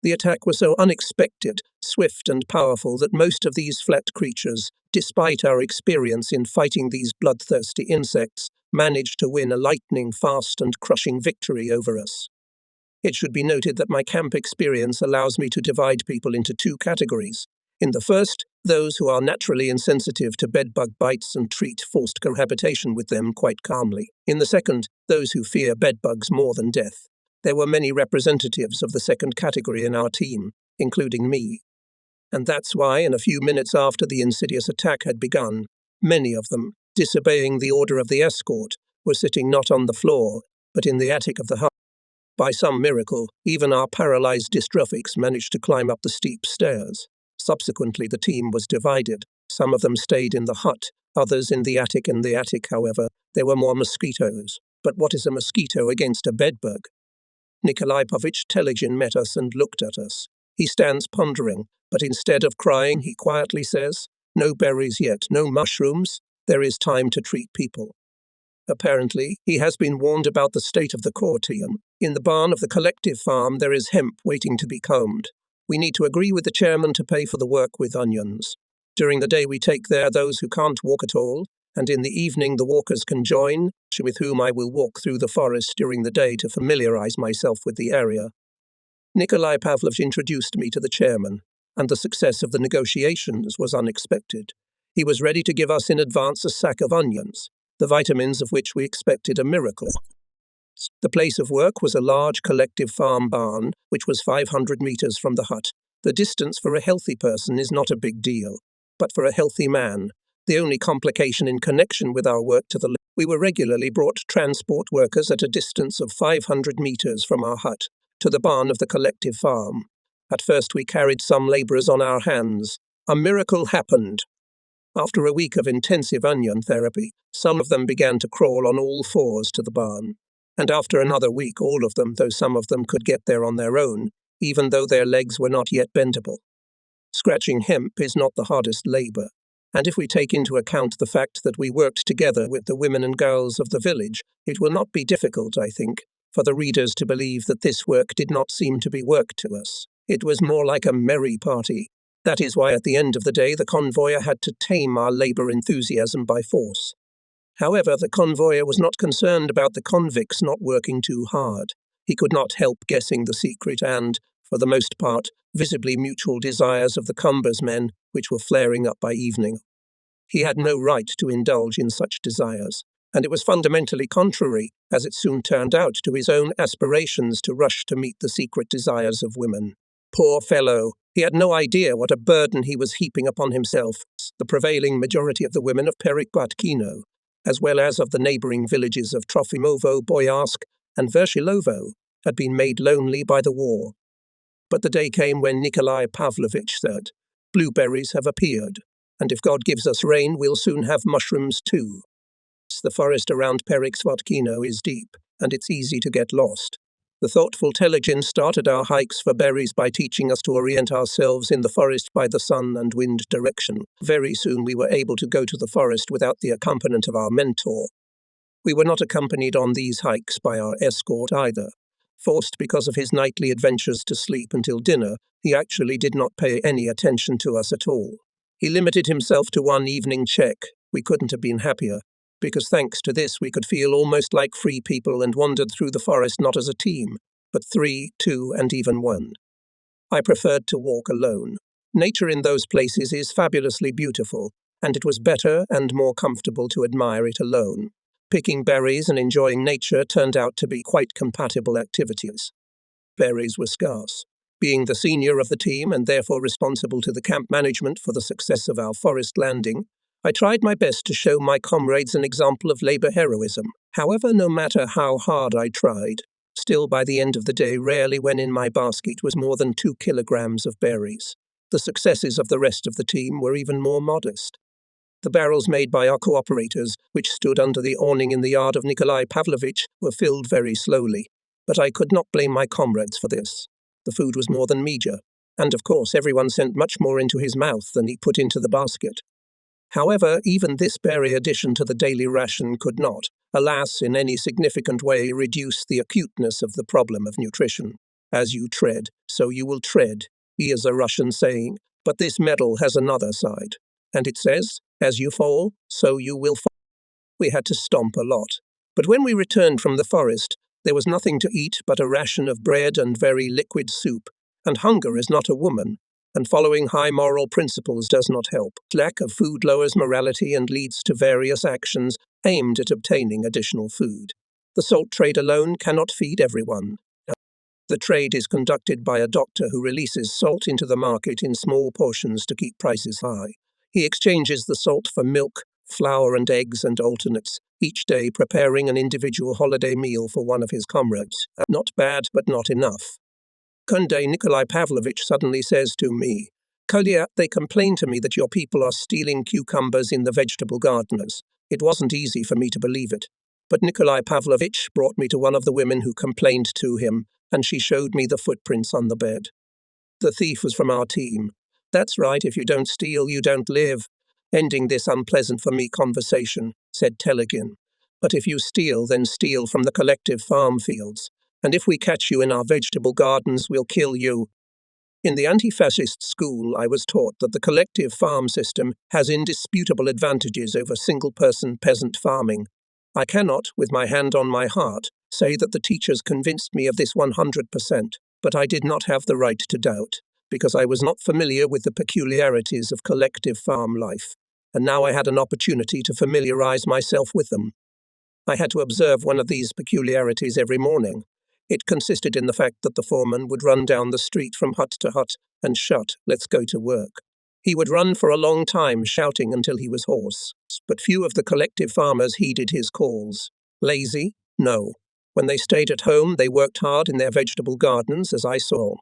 S1: The attack was so unexpected, swift and powerful that most of these flat creatures, despite our experience in fighting these bloodthirsty insects, managed to win a lightning-fast and crushing victory over us. It should be noted that my camp experience allows me to divide people into 2 categories. In the first, those who are naturally insensitive to bedbug bites and treat forced cohabitation with them quite calmly. In the second, those who fear bedbugs more than death. There were many representatives of the second category in our team, including me. And that's why, in a few minutes after the insidious attack had begun, many of them, disobeying the order of the escort, were sitting not on the floor, but in the attic of the hut. By some miracle, even our paralyzed dystrophics managed to climb up the steep stairs. Subsequently, the team was divided. Some of them stayed in the hut, others in the attic. In the attic, however, there were more mosquitoes. But what is a mosquito against a bedbug? Nikolai Povich Telegin met us and looked at us. He stands pondering, but instead of crying, he quietly says, "No berries yet, no mushrooms. There is time to treat people." Apparently, he has been warned about the state of the courtium. In the barn of the collective farm, there is hemp waiting to be combed. We need to agree with the chairman to pay for the work with onions. During the day we take there those who can't walk at all, and in the evening the walkers can join, with whom I will walk through the forest during the day to familiarize myself with the area. Nikolai Pavlovich introduced me to the chairman, and the success of the negotiations was unexpected. He was ready to give us in advance a sack of onions, the vitamins of which we expected a miracle. The place of work was a large collective farm barn, which was 500 meters from the hut. The distance for a healthy person is not a big deal, but for a healthy man, the only complication in connection with our work to the left, we were regularly brought transport workers at a distance of 500 meters from our hut to the barn of the collective farm. At first we carried some laborers on our hands. A miracle happened. After a week of intensive onion therapy, some of them began to crawl on all fours to the barn. And after another week, all of them, though some of them could get there on their own, even though their legs were not yet bendable. Scratching hemp is not the hardest labor, and if we take into account the fact that we worked together with the women and girls of the village, it will not be difficult, I think, for the readers to believe that this work did not seem to be work to us. It was more like a merry party. That is why at the end of the day the convoyer had to tame our labor enthusiasm by force. However, the convoyer was not concerned about the convicts not working too hard. He could not help guessing the secret and, for the most part, visibly mutual desires of the Cumbers men, which were flaring up by evening. He had no right to indulge in such desires, and it was fundamentally contrary, as it soon turned out, to his own aspirations to rush to meet the secret desires of women. Poor fellow! He had no idea what a burden he was heaping upon himself. The prevailing majority of the women of Perikbatkino, as well as of the neighboring villages of Trofimovo, Boyarsk, and Vershilovo, had been made lonely by the war. But the day came when Nikolai Pavlovich said, "Blueberries have appeared, and if God gives us rain, we'll soon have mushrooms too." The forest around Perikbatkino is deep, and it's easy to get lost. The thoughtful Telegin started our hikes for berries by teaching us to orient ourselves in the forest by the sun and wind direction. Very soon we were able to go to the forest without the accompaniment of our mentor. We were not accompanied on these hikes by our escort either. Forced because of his nightly adventures to sleep until dinner, he actually did not pay any attention to us at all. He limited himself to one evening check. We couldn't have been happier, because thanks to this we could feel almost like free people and wandered through the forest not as a team, but 3, 2, and even 1. I preferred to walk alone. Nature in those places is fabulously beautiful, and it was better and more comfortable to admire it alone. Picking berries and enjoying nature turned out to be quite compatible activities. Berries were scarce. Being the senior of the team and therefore responsible to the camp management for the success of our forest landing, I tried my best to show my comrades an example of labor heroism. However, no matter how hard I tried, still by the end of the day rarely when in my basket was more than 2 kilograms of berries. The successes of the rest of the team were even more modest. The barrels made by our cooperators, which stood under the awning in the yard of Nikolai Pavlovich, were filled very slowly, but I could not blame my comrades for this. The food was more than meagre, and of course everyone sent much more into his mouth than he put into the basket. However, even this berry addition to the daily ration could not, alas, in any significant way reduce the acuteness of the problem of nutrition. As you tread, so you will tread, is a Russian saying, but this medal has another side, and it says, as you fall, so you will fall. We had to stomp a lot, but when we returned from the forest, there was nothing to eat but a ration of bread and very liquid soup, and hunger is not a woman, and following high moral principles does not help. Lack of food lowers morality and leads to various actions aimed at obtaining additional food. The salt trade alone cannot feed everyone. The trade is conducted by a doctor who releases salt into the market in small portions to keep prices high. He exchanges the salt for milk, flour and eggs and alternates, each day preparing an individual holiday meal for one of his comrades. Not bad, but not enough. One day Nikolai Pavlovich suddenly says to me, "Kolya, they complain to me that your people are stealing cucumbers in the vegetable gardeners." It wasn't easy for me to believe it, but Nikolai Pavlovich brought me to one of the women who complained to him, and she showed me the footprints on the bed. The thief was from our team. "That's right, if you don't steal, you don't live." Ending this unpleasant for me conversation, said Telegin, But if you steal, then steal from the collective farm fields. And if we catch you in our vegetable gardens, we'll kill you. In the anti-fascist school, I was taught that the collective farm system has indisputable advantages over single-person peasant farming. I cannot, with my hand on my heart, say that the teachers convinced me of this 100%, but I did not have the right to doubt, because I was not familiar with the peculiarities of collective farm life, and now I had an opportunity to familiarize myself with them. I had to observe one of these peculiarities every morning. It consisted in the fact that the foreman would run down the street from hut to hut and shout, "Let's go to work." He would run for a long time, shouting until he was hoarse, but few of the collective farmers heeded his calls. Lazy? No. When they stayed at home, they worked hard in their vegetable gardens, as I saw.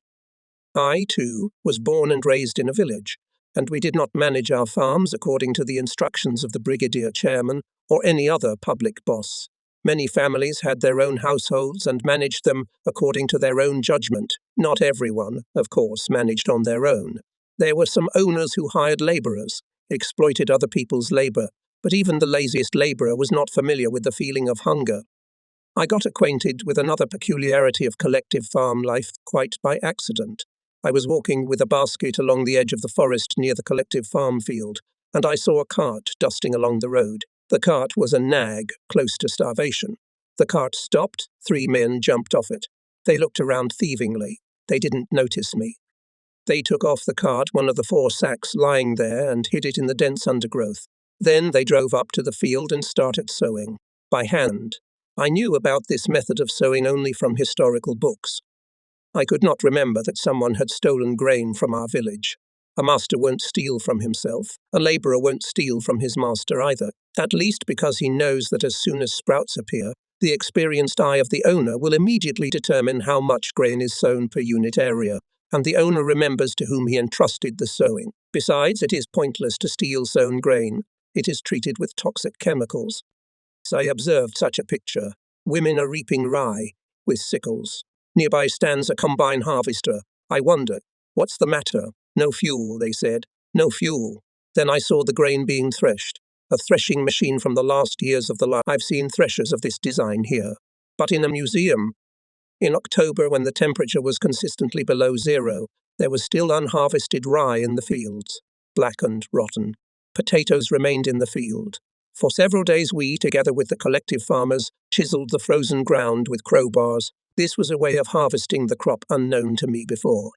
S1: I, too, was born and raised in a village, and we did not manage our farms according to the instructions of the brigadier chairman or any other public boss. Many families had their own households and managed them according to their own judgment. Not everyone, of course, managed on their own. There were some owners who hired labourers, exploited other people's labour, but even the laziest labourer was not familiar with the feeling of hunger. I got acquainted with another peculiarity of collective farm life quite by accident. I was walking with a basket along the edge of the forest near the collective farm field, and I saw a cart dusting along the road. The cart was a nag, close to starvation. The cart stopped. 3 men jumped off it. They looked around thievingly. They didn't notice me. They took off the cart one of the 4 sacks lying there and hid it in the dense undergrowth. Then they drove up to the field and started sowing, by hand. I knew about this method of sowing only from historical books. I could not remember that someone had stolen grain from our village. A master won't steal from himself. A labourer won't steal from his master either, at least because he knows that as soon as sprouts appear, the experienced eye of the owner will immediately determine how much grain is sown per unit area, and the owner remembers to whom he entrusted the sowing. Besides, it is pointless to steal sown grain. It is treated with toxic chemicals. So I observed such a picture. Women are reaping rye with sickles. Nearby stands a combine harvester. I wondered, "What's the matter?" "No fuel," they said. "No fuel." Then I saw the grain being threshed. A threshing machine from the last years of the life. I've seen threshers of this design here, but in a museum. In October, when the temperature was consistently below 0, there was still unharvested rye in the fields, blackened, rotten. Potatoes remained in the field. For several days we, together with the collective farmers, chiseled the frozen ground with crowbars. This was a way of harvesting the crop unknown to me before.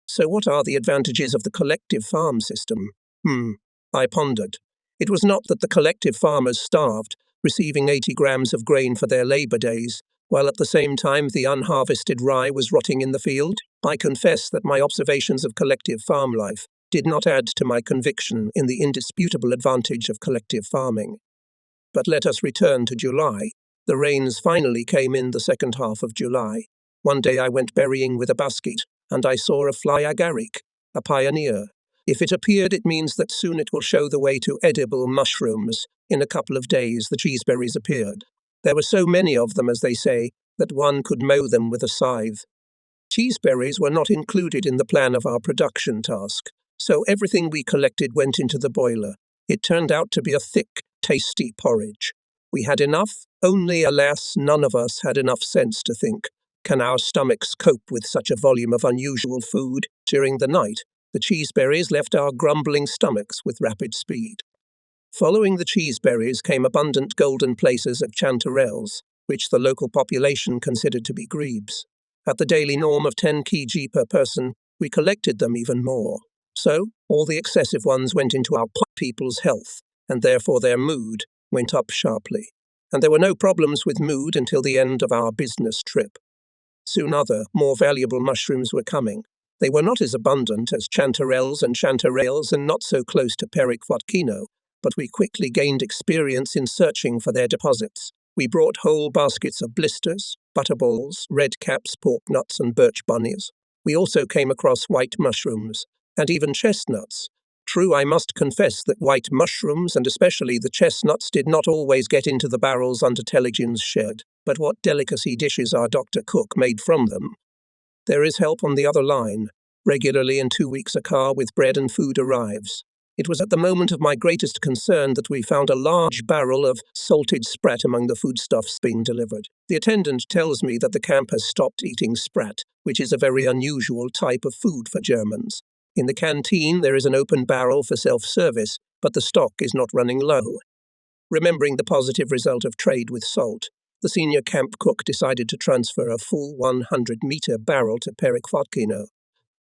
S1: So what are the advantages of the collective farm system? I pondered. It was not that the collective farmers starved, receiving 80 grams of grain for their labour days, while at the same time the unharvested rye was rotting in the field. I confess that my observations of collective farm life did not add to my conviction in the indisputable advantage of collective farming. But let us return to July. The rains finally came in the second half of July. One day I went berrying with a basket, and I saw a fly agaric, a pioneer. If it appeared, it means that soon it will show the way to edible mushrooms. In a couple of days, the cheeseberries appeared. There were so many of them, as they say, that one could mow them with a scythe. Cheeseberries were not included in the plan of our production task, so everything we collected went into the boiler. It turned out to be a thick, tasty porridge. We had enough, only, alas, none of us had enough sense to think, can our stomachs cope with such a volume of unusual food? During the night, the cheeseberries left our grumbling stomachs with rapid speed. Following the cheeseberries came abundant golden places of chanterelles, which the local population considered to be grebes. At the daily norm of 10 kg per person, we collected them even more. So, all the excessive ones went into our people's health, and therefore their mood went up sharply. And there were no problems with mood until the end of our business trip. Soon other, more valuable mushrooms were coming. They were not as abundant as chanterelles and chanterelles and not so close to periquatquino, but we quickly gained experience in searching for their deposits. We brought whole baskets of blisters, butterballs, red caps, pork nuts, and birch bunnies. We also came across white mushrooms, and even chestnuts. True, I must confess that white mushrooms, and especially the chestnuts, did not always get into the barrels under Telegin's shed, but what delicacy dishes our Dr. Cook made from them. There is help on the other line. Regularly in 2 weeks a car with bread and food arrives. It was at the moment of my greatest concern that we found a large barrel of salted sprat among the foodstuffs being delivered. The attendant tells me that the camp has stopped eating sprat, which is a very unusual type of food for Germans. In the canteen, there is an open barrel for self-service, but the stock is not running low. Remembering the positive result of trade with salt, the senior camp cook decided to transfer a full 100-metre barrel to Perikvotkino.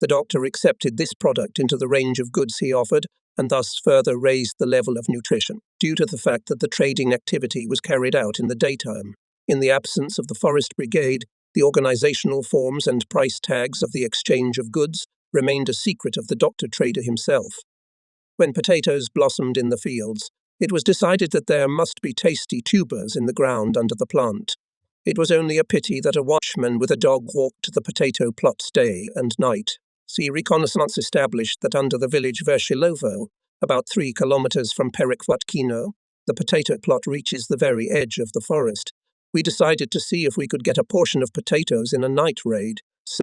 S1: The doctor accepted this product into the range of goods he offered, and thus further raised the level of nutrition, due to the fact that the trading activity was carried out in the daytime. In the absence of the Forest Brigade, the organizational forms and price tags of the exchange of goods remained a secret of the doctor-trader himself. When potatoes blossomed in the fields, it was decided that there must be tasty tubers in the ground under the plant. It was only a pity that a watchman with a dog walked the potato plots day and night. See, reconnaissance established that under the village Vershilovo, about 3 kilometers from Perikvotkino, the potato plot reaches the very edge of the forest. We decided to see if we could get a portion of potatoes in a night raid. So,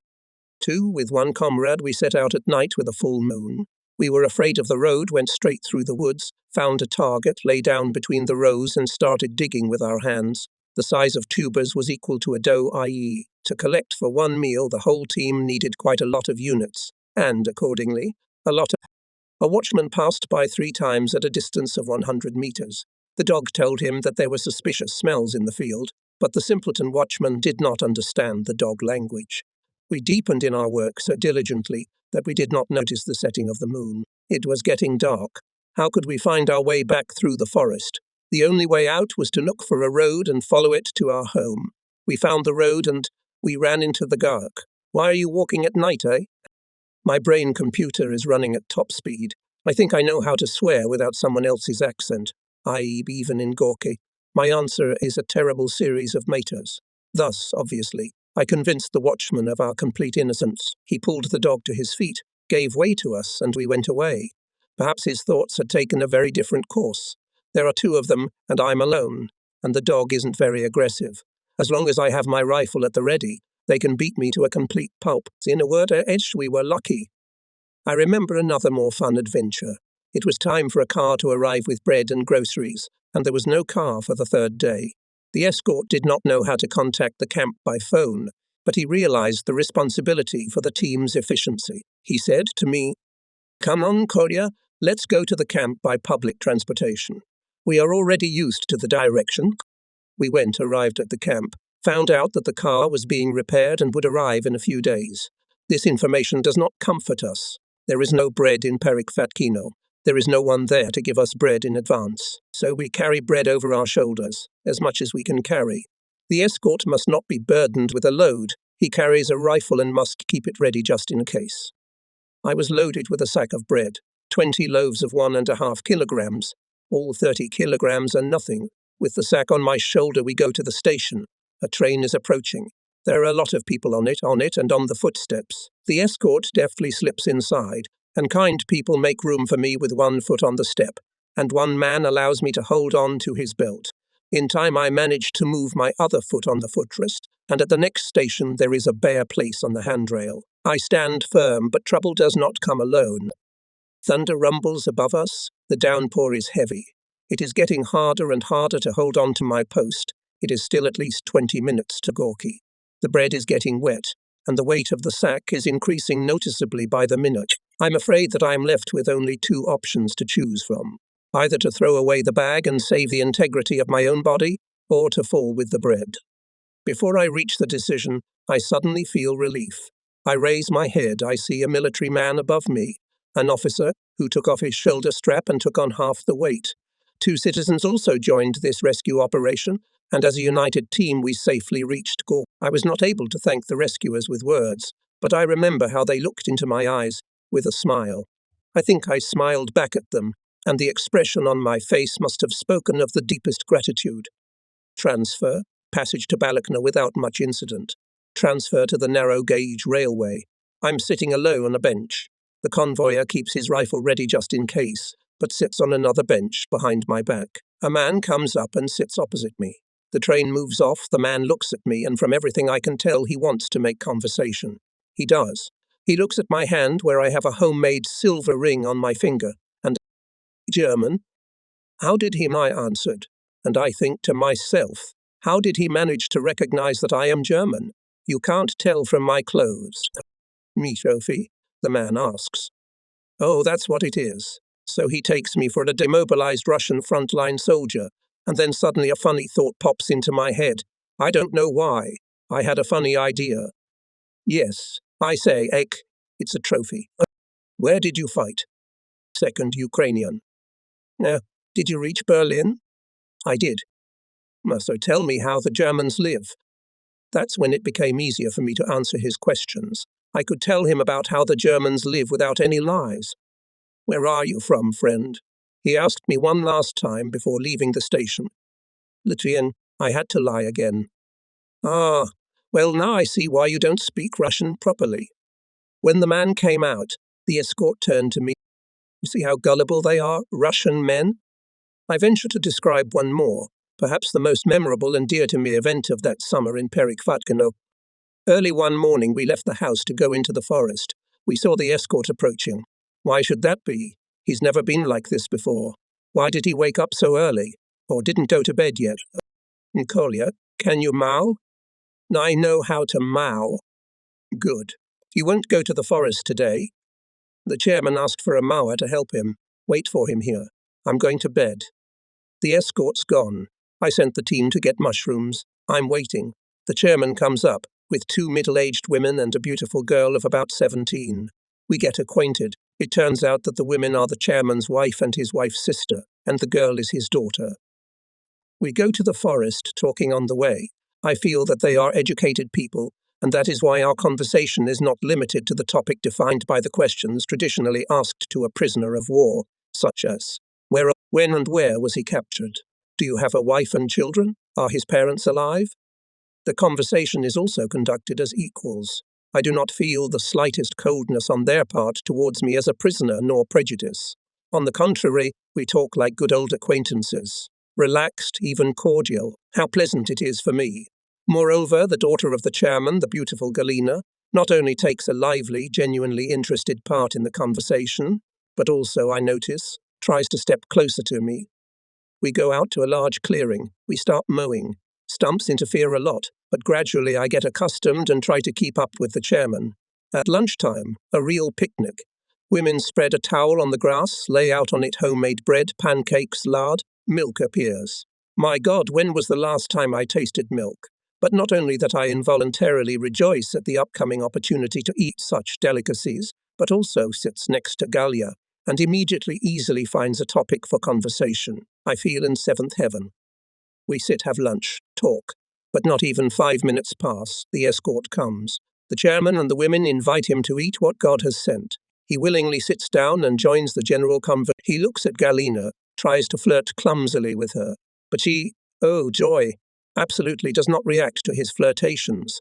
S1: with one comrade, we set out at night with a full moon. We were afraid of the road, went straight through the woods, found a target, lay down between the rows and started digging with our hands. The size of tubers was equal to a doe, i.e., to collect for one meal the whole team needed quite a lot of units, and, accordingly, a watchman passed by 3 times at a distance of 100 meters. The dog told him that there were suspicious smells in the field, but the simpleton watchman did not understand the dog language. We deepened in our work so diligently that we did not notice the setting of the moon. It was getting dark. How could we find our way back through the forest? The only way out was to look for a road and follow it to our home. We found the road and we ran into the gark. Why are you walking at night, eh? My brain computer is running at top speed. I think I know how to swear without someone else's accent, i.e. even in Gorky. My answer is a terrible series of meters. Thus, obviously, I convinced the watchman of our complete innocence. He pulled the dog to his feet, gave way to us, and we went away. Perhaps his thoughts had taken a very different course. There are 2 of them, and I'm alone, and the dog isn't very aggressive. As long as I have my rifle at the ready, they can beat me to a complete pulp. In a word, we were lucky. I remember another more fun adventure. It was time for a car to arrive with bread and groceries, and there was no car for the 3rd day. The escort did not know how to contact the camp by phone, but he realized the responsibility for the team's efficiency. He said to me, "Come on, Kolya, let's go to the camp by public transportation. We are already used to the direction." We went, arrived at the camp, found out that the car was being repaired and would arrive in a few days. This information does not comfort us. There is no bread in Perikvotkino. There is no one there to give us bread in advance, so we carry bread over our shoulders, as much as we can carry. The escort must not be burdened with a load. He carries a rifle and must keep it ready just in case. I was loaded with a sack of bread, 20 loaves of 1.5 kilograms. All 30 kilograms are nothing. With the sack on my shoulder, we go to the station. A train is approaching. There are a lot of people on it, and on the footsteps. The escort deftly slips inside, and kind people make room for me with 1 foot on the step, and 1 man allows me to hold on to his belt. In time I manage to move my other foot on the footrest, and at the next station there is a bare place on the handrail. I stand firm, but trouble does not come alone. Thunder rumbles above us. The downpour is heavy. It is getting harder and harder to hold on to my post. It is still at least 20 minutes to Gorky. The bread is getting wet, and the weight of the sack is increasing noticeably by the minute. I'm afraid that I am left with only 2 options to choose from, either to throw away the bag and save the integrity of my own body, or to fall with the bread. Before I reach the decision, I suddenly feel relief. I raise my head. I see a military man above me, an officer who took off his shoulder strap and took on half the weight. 2 citizens also joined this rescue operation, and as a united team we safely reached Gorky. I was not able to thank the rescuers with words, but I remember how they looked into my eyes with a smile. I think I smiled back at them, and the expression on my face must have spoken of the deepest gratitude. Transfer, passage to Balakna without much incident. Transfer to the narrow-gauge railway. I'm sitting alone on a bench. The convoyer keeps his rifle ready just in case, but sits on another bench behind my back. A man comes up and sits opposite me. The train moves off, the man looks at me, and from everything I can tell he wants to make conversation. He does. He looks at my hand where I have a homemade silver ring on my finger, and German? How did he? I answered, and I think to myself, how did he manage to recognize that I am German? You can't tell from my clothes. Me, Sophie? The man asks. Oh, that's what it is. So he takes me for a demobilized Russian frontline soldier, and then suddenly a funny thought pops into my head. I don't know why. I had a funny idea. Yes, I say, Ek, it's a trophy. Where did you fight? Second Ukrainian. Did you reach Berlin? I did. So tell me how the Germans live. That's when it became easier for me to answer his questions. I could tell him about how the Germans live without any lies. Where are you from, friend? He asked me one last time before leaving the station. Latvian, I had to lie again. Ah, well, now I see why you don't speak Russian properly. When the man came out, the escort turned to me. You see how gullible they are, Russian men? I venture to describe one more, perhaps the most memorable and dear to me event of that summer in Perikvatkino. Early one morning we left the house to go into the forest. We saw the escort approaching. Why should that be? He's never been like this before. Why did he wake up so early? Or didn't go to bed yet? Kolya, can you mow? I know how to mow. Good. You won't go to the forest today? The chairman asked for a mower to help him. Wait for him here. I'm going to bed. The escort's gone. I sent the team to get mushrooms. I'm waiting. The chairman comes up, with 2 middle-aged women and a beautiful girl of about 17. We get acquainted. It turns out that the women are the chairman's wife and his wife's sister, and the girl is his daughter. We go to the forest, talking on the way. I feel that they are educated people, and that is why our conversation is not limited to the topic defined by the questions traditionally asked to a prisoner of war, such as, when and where was he captured? Do you have a wife and children? Are his parents alive? The conversation is also conducted as equals. I do not feel the slightest coldness on their part towards me as a prisoner, nor prejudice. On the contrary, we talk like good old acquaintances. Relaxed, even cordial. How pleasant it is for me. Moreover, the daughter of the chairman, the beautiful Galina, not only takes a lively, genuinely interested part in the conversation, but also, I notice, tries to step closer to me. We go out to a large clearing. We start mowing. Stumps interfere a lot, but gradually I get accustomed and try to keep up with the chairman. At lunchtime, a real picnic. Women spread a towel on the grass, lay out on it homemade bread, pancakes, lard. Milk appears. My God, when was the last time I tasted milk? But not only that I involuntarily rejoice at the upcoming opportunity to eat such delicacies, but also sits next to Galia, and immediately easily finds a topic for conversation. I feel in seventh heaven. We sit, have lunch, talk. But not even 5 minutes pass. The escort comes. The chairman and the women invite him to eat what God has sent. He willingly sits down and joins the general conversation. He looks at Galina, tries to flirt clumsily with her. But she, oh joy, absolutely does not react to his flirtations.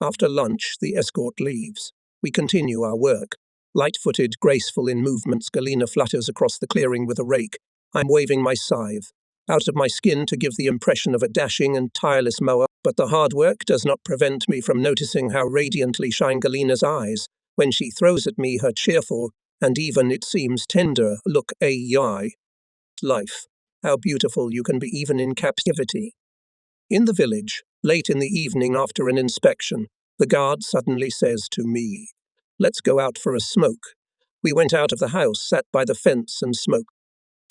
S1: After lunch, the escort leaves. We continue our work. Light-footed, graceful in movements, Galina flutters across the clearing with a rake. I'm waving my scythe, out of my skin to give the impression of a dashing and tireless mower, but the hard work does not prevent me from noticing how radiantly shine Galina's eyes when she throws at me her cheerful, and even, it seems, tender look. Ai. Life. How beautiful you can be even in captivity. In the village, late in the evening after an inspection, the guard suddenly says to me, "Let's go out for a smoke." We went out of the house, sat by the fence and smoked.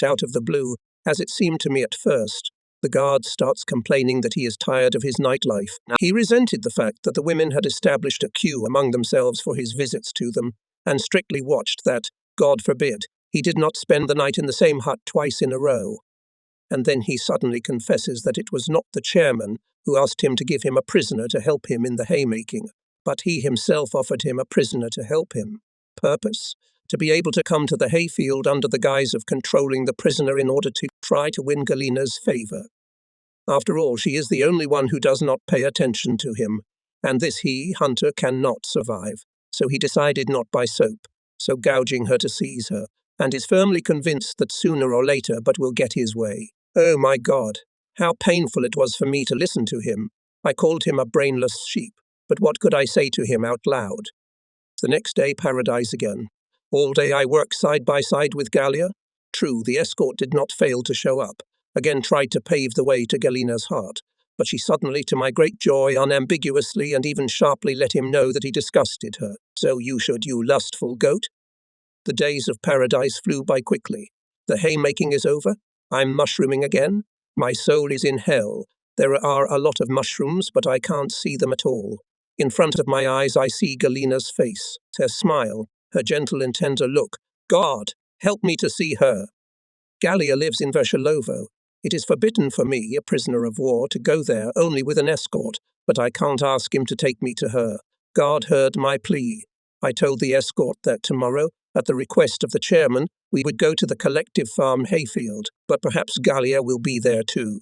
S1: Out of the blue, as it seemed to me at first, the guard starts complaining that he is tired of his nightlife. He resented the fact that the women had established a queue among themselves for his visits to them, and strictly watched that, God forbid, he did not spend the night in the same hut twice in a row. And then he suddenly confesses that it was not the chairman who asked him to give him a prisoner to help him in the haymaking, but he himself offered him a prisoner to help him. Purpose? To be able to come to the hayfield under the guise of controlling the prisoner in order to try to win Galina's favor. After all, she is the only one who does not pay attention to him, and this he, Hunter, cannot survive. So he decided not by soap, so gouging her to seize her, and is firmly convinced that sooner or later but will get his way. Oh my God, how painful it was for me to listen to him. I called him a brainless sheep, but what could I say to him out loud? The next day, paradise again. All day I work side by side with Galia. True, the escort did not fail to show up, again tried to pave the way to Galina's heart, but she suddenly, to my great joy, unambiguously and even sharply let him know that he disgusted her. So you should, you lustful goat. The days of paradise flew by quickly. The haymaking is over. I'm mushrooming again. My soul is in hell. There are a lot of mushrooms, but I can't see them at all. In front of my eyes I see Galina's face, her smile, her gentle and tender look. God, help me to see her. Gallia lives in Vershilovo. It is forbidden for me, a prisoner of war, to go there only with an escort, but I can't ask him to take me to her. God heard my plea. I told the escort that tomorrow, at the request of the chairman, we would go to the collective farm hayfield, but perhaps Gallia will be there too.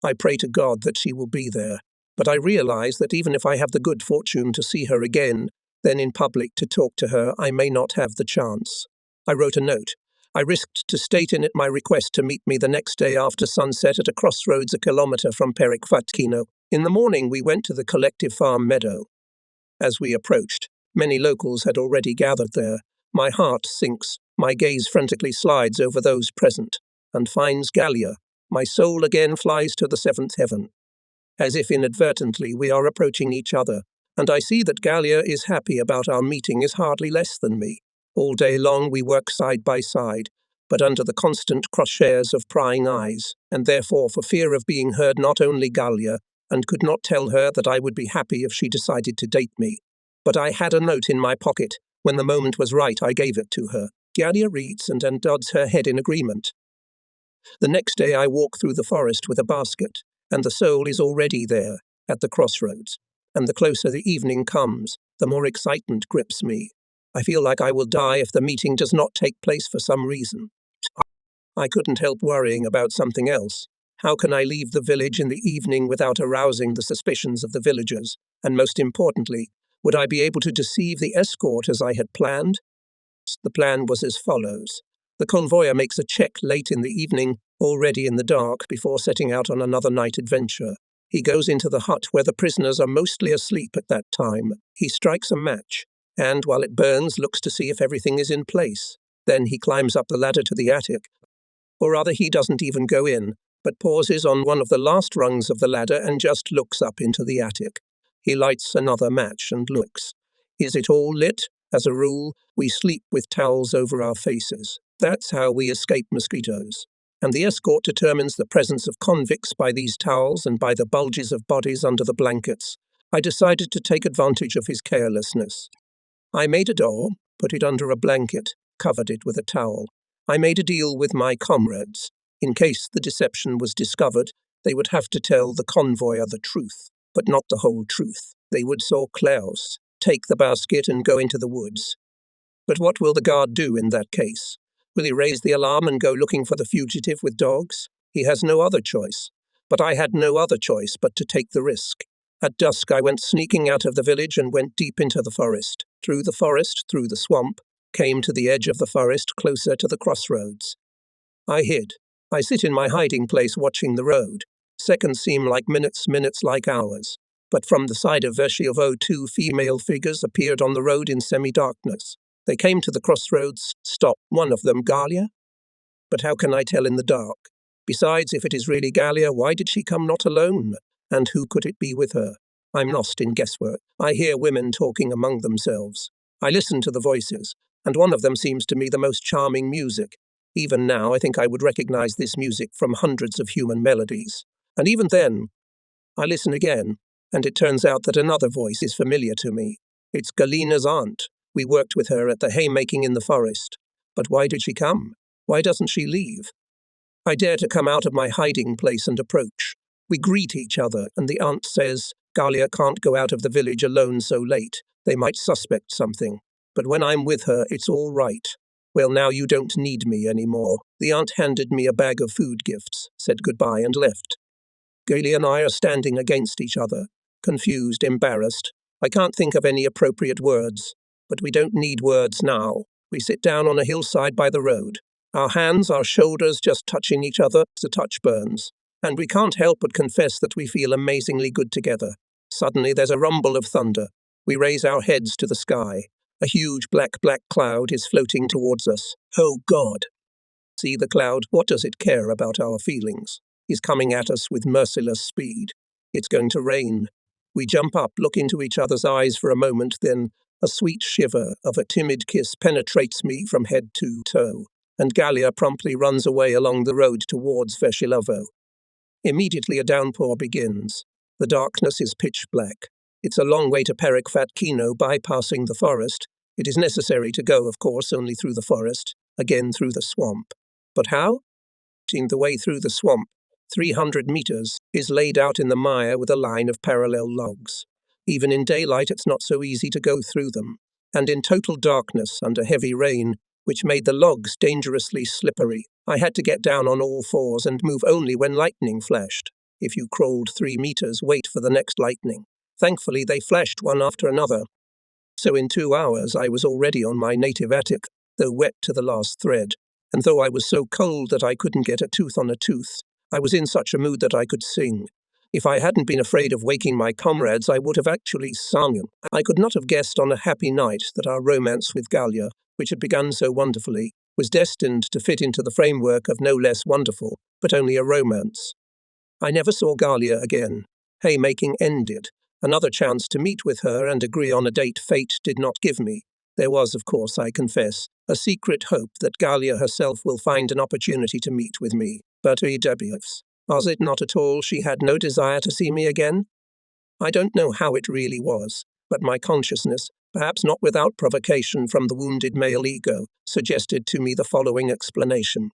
S1: I pray to God that she will be there, but I realize that even if I have the good fortune to see her again, then in public to talk to her I may not have the chance. I wrote a note. I risked to state in it my request to meet me the next day after sunset at a crossroads a kilometre from Perikvatkino. In the morning we went to the collective farm meadow. As we approached, many locals had already gathered there. My heart sinks, my gaze frantically slides over those present, and finds Gallia. My soul again flies to the seventh heaven. As if inadvertently we are approaching each other, and I see that Gallia is happy about our meeting is hardly less than me. All day long we work side by side, but under the constant crosshairs of prying eyes, and therefore for fear of being heard not only Gallia, and could not tell her that I would be happy if she decided to date me. But I had a note in my pocket. When the moment was right, I gave it to her. Gallia reads and nods her head in agreement. The next day I walk through the forest with a basket, and the soul is already there, at the crossroads. And the closer the evening comes, the more excitement grips me. I feel like I will die if the meeting does not take place for some reason. I couldn't help worrying about something else. How can I leave the village in the evening without arousing the suspicions of the villagers? And most importantly, would I be able to deceive the escort as I had planned? The plan was as follows. The convoyer makes a check late in the evening, already in the dark, before setting out on another night adventure. He goes into the hut where the prisoners are mostly asleep at that time. He strikes a match, and while it burns, looks to see if everything is in place. Then he climbs up the ladder to the attic. Or rather, he doesn't even go in, but pauses on one of the last rungs of the ladder and just looks up into the attic. He lights another match and looks. Is it all lit? As a rule, we sleep with towels over our faces. That's how we escape mosquitoes. And the escort determines the presence of convicts by these towels and by the bulges of bodies under the blankets. I decided to take advantage of his carelessness. I made a door, put it under a blanket, covered it with a towel. I made a deal with my comrades. In case the deception was discovered, they would have to tell the convoyer the truth, but not the whole truth. They would saw Klaus, take the basket and go into the woods. But what will the guard do in that case? Will he raise the alarm and go looking for the fugitive with dogs? He has no other choice. But I had no other choice but to take the risk. At dusk I went sneaking out of the village and went deep into the forest, through the swamp, came to the edge of the forest closer to the crossroads. I hid. I sit in my hiding place watching the road. Seconds seem like minutes, minutes like hours. But from the side of Vershilovo 2 female figures appeared on the road in semi-darkness. They came to the crossroads, stopped, one of them Gallia. But how can I tell in the dark? Besides, if it is really Gallia, why did she come not alone? And who could it be with her? I'm lost in guesswork. I hear women talking among themselves. I listen to the voices, and one of them seems to me the most charming music. Even now, I think I would recognize this music from hundreds of human melodies. And even then, I listen again, and it turns out that another voice is familiar to me. It's Galina's aunt. We worked with her at the haymaking in the forest. But why did she come? Why doesn't she leave? I dare to come out of my hiding place and approach. We greet each other, and the aunt says, Gallia can't go out of the village alone so late. They might suspect something. But when I'm with her, it's all right. Well, now you don't need me anymore. The aunt handed me a bag of food gifts, said goodbye and left. Gallia and I are standing against each other, confused, embarrassed. I can't think of any appropriate words. But we don't need words now. We sit down on a hillside by the road. Our hands, our shoulders just touching each other, the touch burns. And we can't help but confess that we feel amazingly good together. Suddenly there's a rumble of thunder. We raise our heads to the sky. A huge black cloud is floating towards us. Oh God! See the cloud? What does it care about our feelings? He's coming at us with merciless speed. It's going to rain. We jump up, look into each other's eyes for a moment, then a sweet shiver of a timid kiss penetrates me from head to toe, and Gallia promptly runs away along the road towards Veshilovo. Immediately a downpour begins. The darkness is pitch black. It's a long way to Perikvatkino, bypassing the forest. It is necessary to go, of course, only through the forest, again through the swamp. But how? The way through the swamp, 300 meters, is laid out in the mire with a line of parallel logs. Even in daylight, it's not so easy to go through them. And in total darkness, under heavy rain, which made the logs dangerously slippery, I had to get down on all fours and move only when lightning flashed. If you crawled 3 meters, wait for the next lightning. Thankfully, they flashed one after another. So in 2 hours, I was already on my native attic, though wet to the last thread. And though I was so cold that I couldn't get a tooth on a tooth, I was in such a mood that I could sing. If I hadn't been afraid of waking my comrades, I would have actually sung. I could not have guessed on a happy night that our romance with Gallia, which had begun so wonderfully, was destined to fit into the framework of no less wonderful, but only a romance. I never saw Gallia again. Haymaking ended. Another chance to meet with her and agree on a date fate did not give me. There was, of course, I confess, a secret hope that Gallia herself will find an opportunity to meet with me. But was it not at all she had no desire to see me again? I don't know how it really was, but my consciousness, perhaps not without provocation from the wounded male ego, suggested to me the following explanation.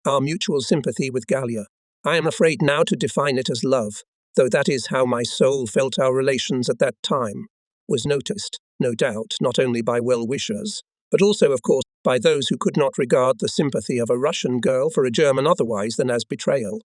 S1: Our mutual sympathy with Gallia. I am afraid now to define it as love, though that is how my soul felt our relations at that time, was noticed, no doubt, not only by well-wishers, but also, of course, by those who could not regard the sympathy of a Russian girl for a German otherwise than as betrayal.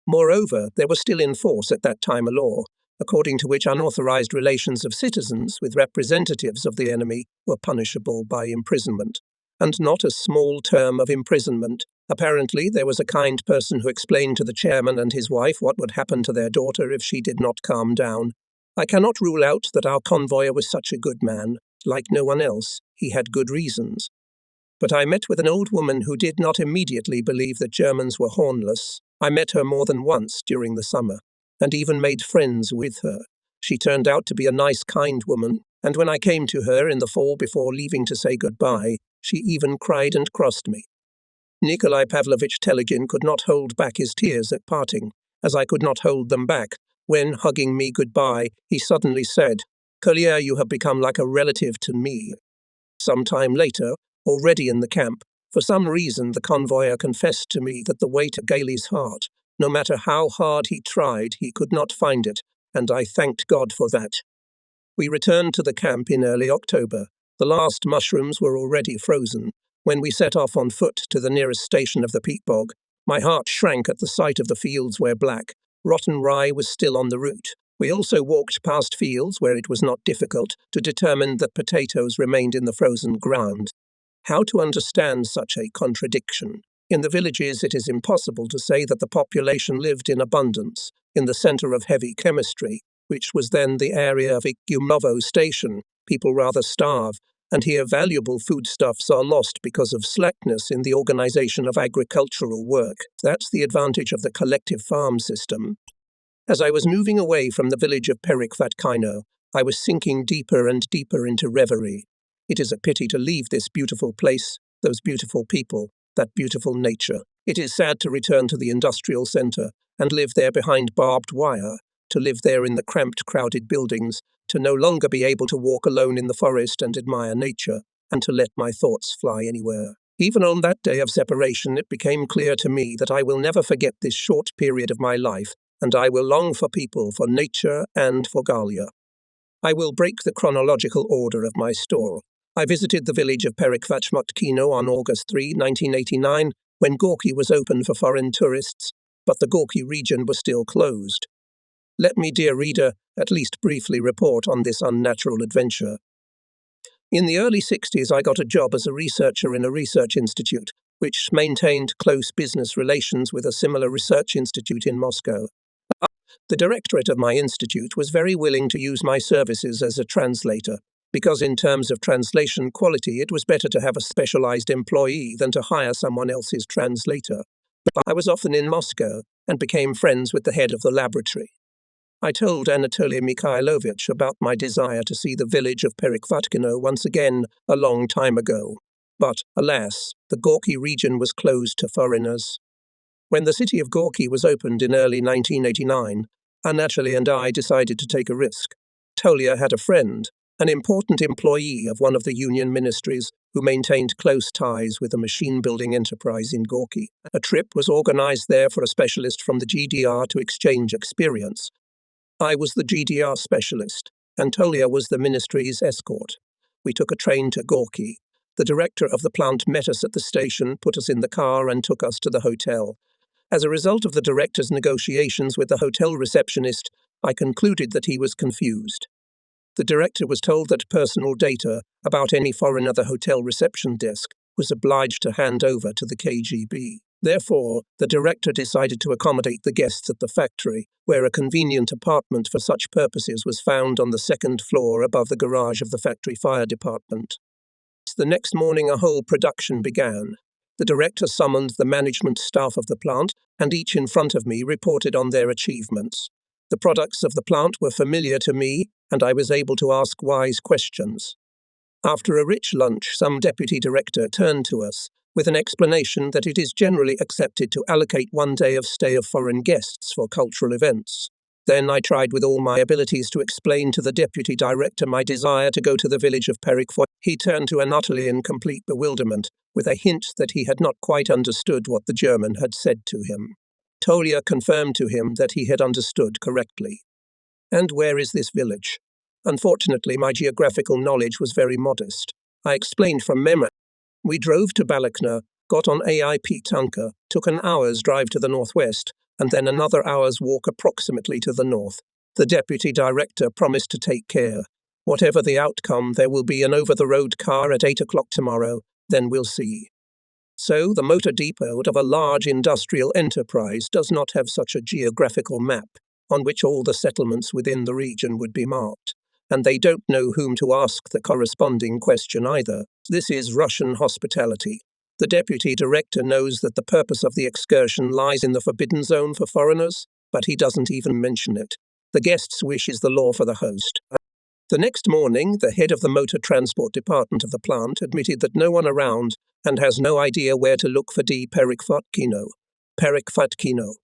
S1: Moreover, there was still in force at that time a law, according to which unauthorized relations of citizens with representatives of the enemy were punishable by imprisonment, and not a small term of imprisonment. Apparently, there was a kind person who explained to the chairman and his wife what would happen to their daughter if she did not calm down. I cannot rule out that our convoyer was such a good man. Like no one else, he had good reasons. But I met with an old woman who did not immediately believe that Germans were hornless. I met her more than once during the summer, and even made friends with her. She turned out to be a nice, kind woman, and when I came to her in the fall before leaving to say goodbye, she even cried and crossed me. Nikolai Pavlovich Telegin could not hold back his tears at parting, as I could not hold them back, when, hugging me goodbye, he suddenly said, "Collier, you have become like a relative to me." Some time later, already in the camp, for some reason the convoyer confessed to me that the way to Gailey's heart, no matter how hard he tried, he could not find it, and I thanked God for that. We returned to the camp in early October. The last mushrooms were already frozen. When we set off on foot to the nearest station of the peat bog, my heart shrank at the sight of the fields where black, rotten rye was still on the route. We also walked past fields where it was not difficult to determine that potatoes remained in the frozen ground. How to understand such a contradiction? In the villages, it is impossible to say that the population lived in abundance, in the center of heavy chemistry, which was then the area of Igumovo station. People rather starve, and here valuable foodstuffs are lost because of slackness in the organization of agricultural work. That's the advantage of the collective farm system. As I was moving away from the village of Perikvatkino, I was sinking deeper and deeper into reverie. It is a pity to leave this beautiful place, those beautiful people, that beautiful nature. It is sad to return to the industrial center and live there behind barbed wire, to live there in the cramped, crowded buildings, to no longer be able to walk alone in the forest and admire nature, and to let my thoughts fly anywhere. Even on that day of separation, it became clear to me that I will never forget this short period of my life, and I will long for people, for nature, and for Gallia. I will break the chronological order of my story. I visited the village of Perikvatkino on August 3, 1989, when Gorky was open for foreign tourists, but the Gorky region was still closed. Let me, dear reader, at least briefly report on this unnatural adventure. In the early 60s, I got a job as a researcher in a research institute, which maintained close business relations with a similar research institute in Moscow. The directorate of my institute was very willing to use my services as a translator. because in terms of translation quality it was better to have a specialized employee than to hire someone else's translator. But I was often in Moscow and became friends with the head of the laboratory. I told Anatoly Mikhailovich about my desire to see the village of Perikvatkino once again a long time ago. But, alas, the Gorky region was closed to foreigners. When the city of Gorky was opened in early 1989, Anatoly and I decided to take a risk. Tolia had a friend, an important employee of one of the union ministries, who maintained close ties with a machine-building enterprise in Gorky. A trip was organized there for a specialist from the GDR to exchange experience. I was the GDR specialist, and Tolia was the ministry's escort. We took a train to Gorky. The director of the plant met us at the station, put us in the car, and took us to the hotel. As a result of the director's negotiations with the hotel receptionist, I concluded that he was confused. The director was told that personal data about any foreigner the hotel reception desk was obliged to hand over to the KGB. Therefore, the director decided to accommodate the guests at the factory, where a convenient apartment for such purposes was found on the second floor above the garage of the factory fire department. The next morning a whole production began. The director summoned the management staff of the plant, and each in front of me reported on their achievements. The products of the plant were familiar to me, and I was able to ask wise questions. After a rich lunch, some deputy director turned to us with an explanation that it is generally accepted to allocate 1 day of stay of foreign guests for cultural events. Then I tried with all my abilities to explain to the deputy director my desire to go to the village of Perikvatkino. He turned to Anatoly in complete bewilderment, with a hint that he had not quite understood what the German had said to him. Tolia confirmed to him that he had understood correctly. And where is this village? Unfortunately, my geographical knowledge was very modest. I explained from memory. We drove to Balakna, got on AIP Tanka, took an hour's drive to the northwest, and then another hour's walk approximately to the north. The deputy director promised to take care. Whatever the outcome, there will be an over-the-road car at 8 o'clock tomorrow, then we'll see. So the motor depot of a large industrial enterprise does not have such a geographical map on which all the settlements within the region would be marked. And they don't know whom to ask the corresponding question either. This is Russian hospitality. The deputy director knows that the purpose of the excursion lies in the forbidden zone for foreigners, but he doesn't even mention it. The guest's wish is the law for the host. The next morning, the head of the motor transport department of the plant admitted that no one around and has no idea where to look for Perikvatkino. Perikvatkino.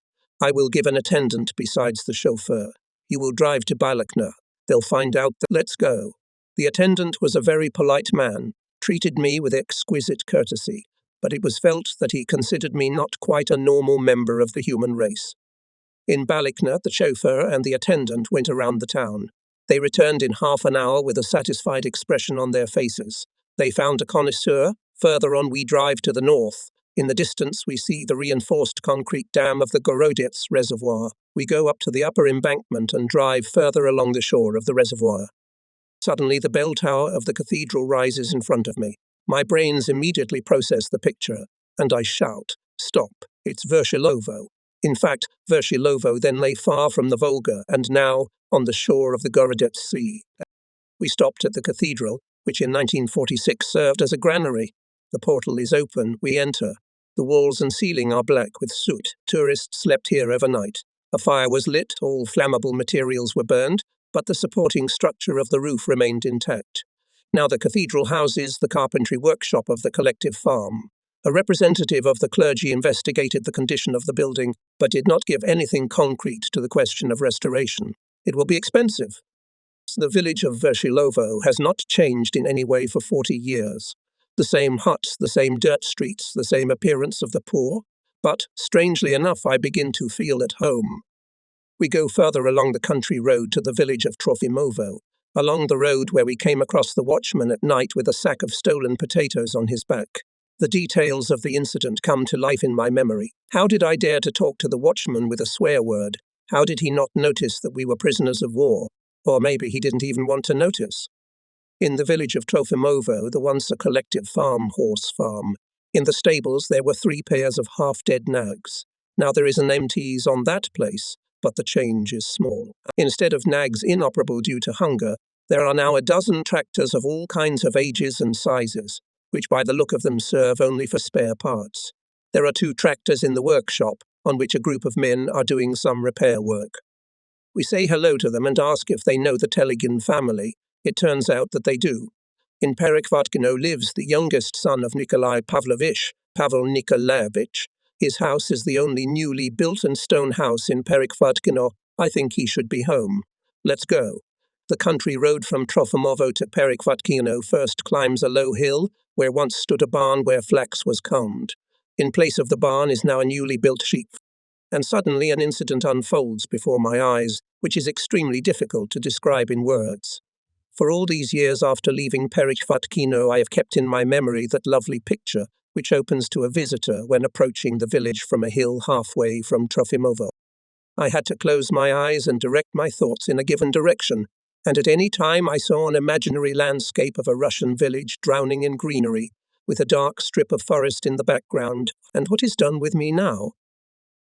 S1: I will give an attendant besides the chauffeur. He will drive to Balakna. They'll find out that. Let's go. The attendant was a very polite man, treated me with exquisite courtesy, but it was felt that he considered me not quite a normal member of the human race. In Balakna, the chauffeur and the attendant went around the town. They returned in half an hour with a satisfied expression on their faces. They found a connoisseur. Further on we drive to the north. In the distance we see the reinforced concrete dam of the Gorodets reservoir. We go up to the upper embankment and drive further along the shore of the reservoir. Suddenly the bell tower of the cathedral rises in front of me. My brains immediately process the picture, and I shout, "Stop, it's Vershilovo." In fact, Vershilovo then lay far from the Volga and now on the shore of the Gorodets Sea. We stopped at the cathedral, which in 1946 served as a granary. The portal is open, we enter. The walls and ceiling are black with soot. Tourists slept here overnight. A fire was lit, all flammable materials were burned, but the supporting structure of the roof remained intact. Now the cathedral houses the carpentry workshop of the collective farm. A representative of the clergy investigated the condition of the building, but did not give anything concrete to the question of restoration. It will be expensive. The village of Vershilovo has not changed in any way for 40 years. The same huts, the same dirt streets, the same appearance of the poor, but, strangely enough, I begin to feel at home. We go further along the country road to the village of Trofimovo, along the road where we came across the watchman at night with a sack of stolen potatoes on his back. The details of the incident come to life in my memory. How did I dare to talk to the watchman with a swear word? How did he not notice that we were prisoners of war? Or maybe he didn't even want to notice. In the village of Trofimovo, the once a collective horse farm, in the stables there were 3 pairs of half-dead nags. Now there is an MTs on that place, but the change is small. Instead of nags inoperable due to hunger, There are now a dozen tractors of all kinds of ages and sizes, which by the look of them serve only for spare parts. There are 2 tractors in the workshop, on which a group of men are doing some repair work. We say hello to them and ask if they know the Telegin family. It turns out that they do. In Perekvatkino lives the youngest son of Nikolai Pavlovich, Pavel Nikolaevich. His house is the only newly built and stone house in Perekvatkino. I think he should be home. Let's go. The country road from Trofimovo to Perekvatkino first climbs a low hill, where once stood a barn where flax was combed. In place of the barn is now a newly built sheep. And suddenly an incident unfolds before my eyes, which is extremely difficult to describe in words. For all these years after leaving Perekvatkino, I have kept in my memory that lovely picture, which opens to a visitor when approaching the village from a hill halfway from Trofimovo. I had to close my eyes and direct my thoughts in a given direction, and at any time I saw an imaginary landscape of a Russian village drowning in greenery, with a dark strip of forest in the background. And what is done with me now?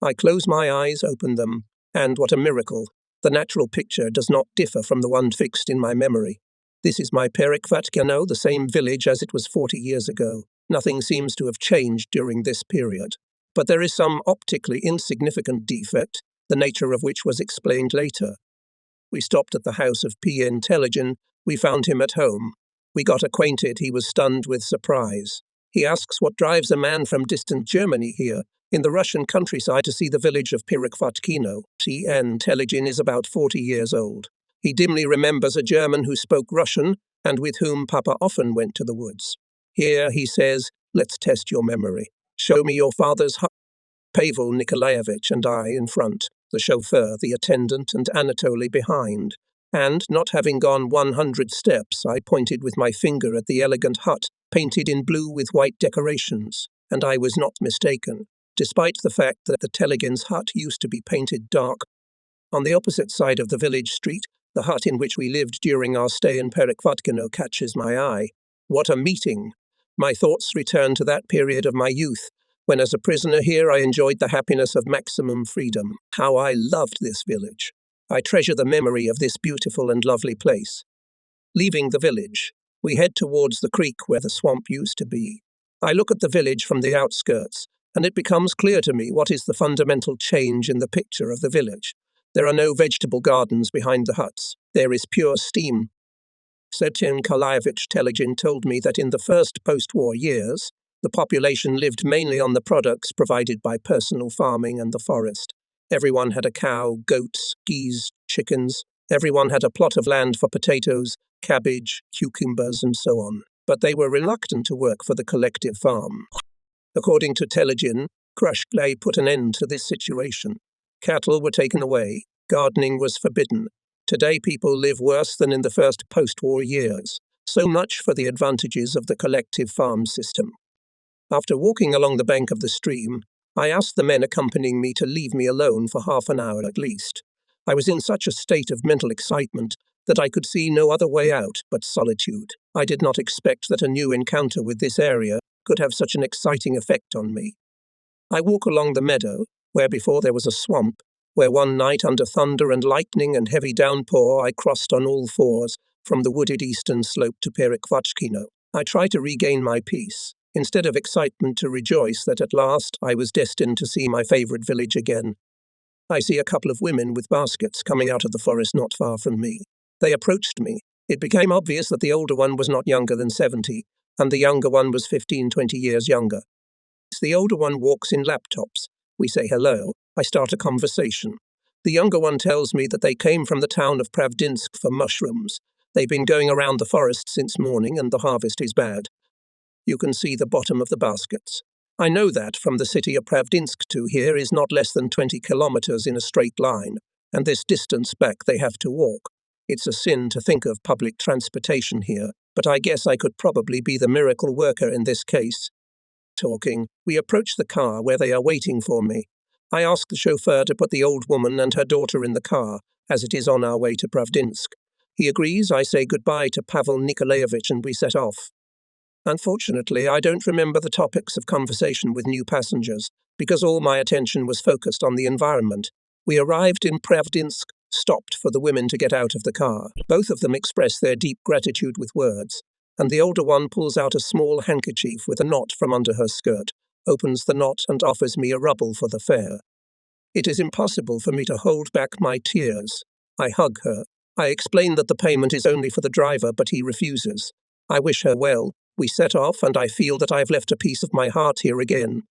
S1: I close my eyes, open them, and what a miracle! The natural picture does not differ from the one fixed in my memory. This is my Perekvatkino, the same village as it was 40 years ago. Nothing seems to have changed during this period. But there is some optically insignificant defect, the nature of which was explained later. We stopped at the house of P.N. Telegin. We found him at home. We got acquainted. He was stunned with surprise. He asks what drives a man from distant Germany here, in the Russian countryside, to see the village of Perekvatkino. P.N. Telegin is about 40 years old. He dimly remembers a German who spoke Russian and with whom Papa often went to the woods. Here, he says, let's test your memory. Show me your father's hut. Pavel Nikolaevich and I in front, the chauffeur, the attendant, and Anatoly behind. And, not having gone 100 steps, I pointed with my finger at the elegant hut, painted in blue with white decorations. And I was not mistaken, despite the fact that the Telegins' hut used to be painted dark. On the opposite side of the village street, the hut in which we lived during our stay in Perekvatkino catches my eye. What a meeting! My thoughts return to that period of my youth, when as a prisoner here I enjoyed the happiness of maximum freedom. How I loved this village! I treasure the memory of this beautiful and lovely place. Leaving the village, we head towards the creek where the swamp used to be. I look at the village from the outskirts, and it becomes clear to me what is the fundamental change in the picture of the village. There are no vegetable gardens behind the huts. There is pure steam. Sergei Nikolaevich Telegin told me that in the first post-war years, the population lived mainly on the products provided by personal farming and the forest. Everyone had a cow, goats, geese, chickens. Everyone had a plot of land for potatoes, cabbage, cucumbers, and so on. But they were reluctant to work for the collective farm. According to Telegin, Krushklay put an end to this situation. Cattle were taken away. Gardening was forbidden. Today people live worse than in the first post-war years. So much for the advantages of the collective farm system. After walking along the bank of the stream, I asked the men accompanying me to leave me alone for half an hour at least. I was in such a state of mental excitement that I could see no other way out but solitude. I did not expect that a new encounter with this area could have such an exciting effect on me. I walk along the meadow, where before there was a swamp, where one night under thunder and lightning and heavy downpour I crossed on all fours from the wooded eastern slope to Perekvatkino. I try to regain my peace, instead of excitement to rejoice that at last I was destined to see my favorite village again. I see a couple of women with baskets coming out of the forest not far from me. They approached me. It became obvious that the older one was not younger than 70, and the younger one was 15-20 years younger. The older one walks in laptops. We say hello. I start a conversation. The younger one tells me that they came from the town of Pravdinsk for mushrooms. They've been going around the forest since morning and the harvest is bad. You can see the bottom of the baskets. I know that from the city of Pravdinsk to here is not less than 20 kilometers in a straight line, and this distance back they have to walk. It's a sin to think of public transportation here, but I guess I could probably be the miracle worker in this case. Talking, we approach the car where they are waiting for me. I ask the chauffeur to put the old woman and her daughter in the car, as it is on our way to Pravdinsk. He agrees. I say goodbye to Pavel Nikolaevich and we set off. Unfortunately, I don't remember the topics of conversation with new passengers, because all my attention was focused on the environment. We arrived in Pravdinsk stopped for the women to get out of the car. Both of them express their deep gratitude with words, and the older one pulls out a small handkerchief with a knot from under her skirt, opens the knot and offers me a ruble for the fare. It is impossible for me to hold back my tears. I hug her. I explain that the payment is only for the driver, but he refuses. I wish her well. We set off, and I feel that I have left a piece of my heart here again.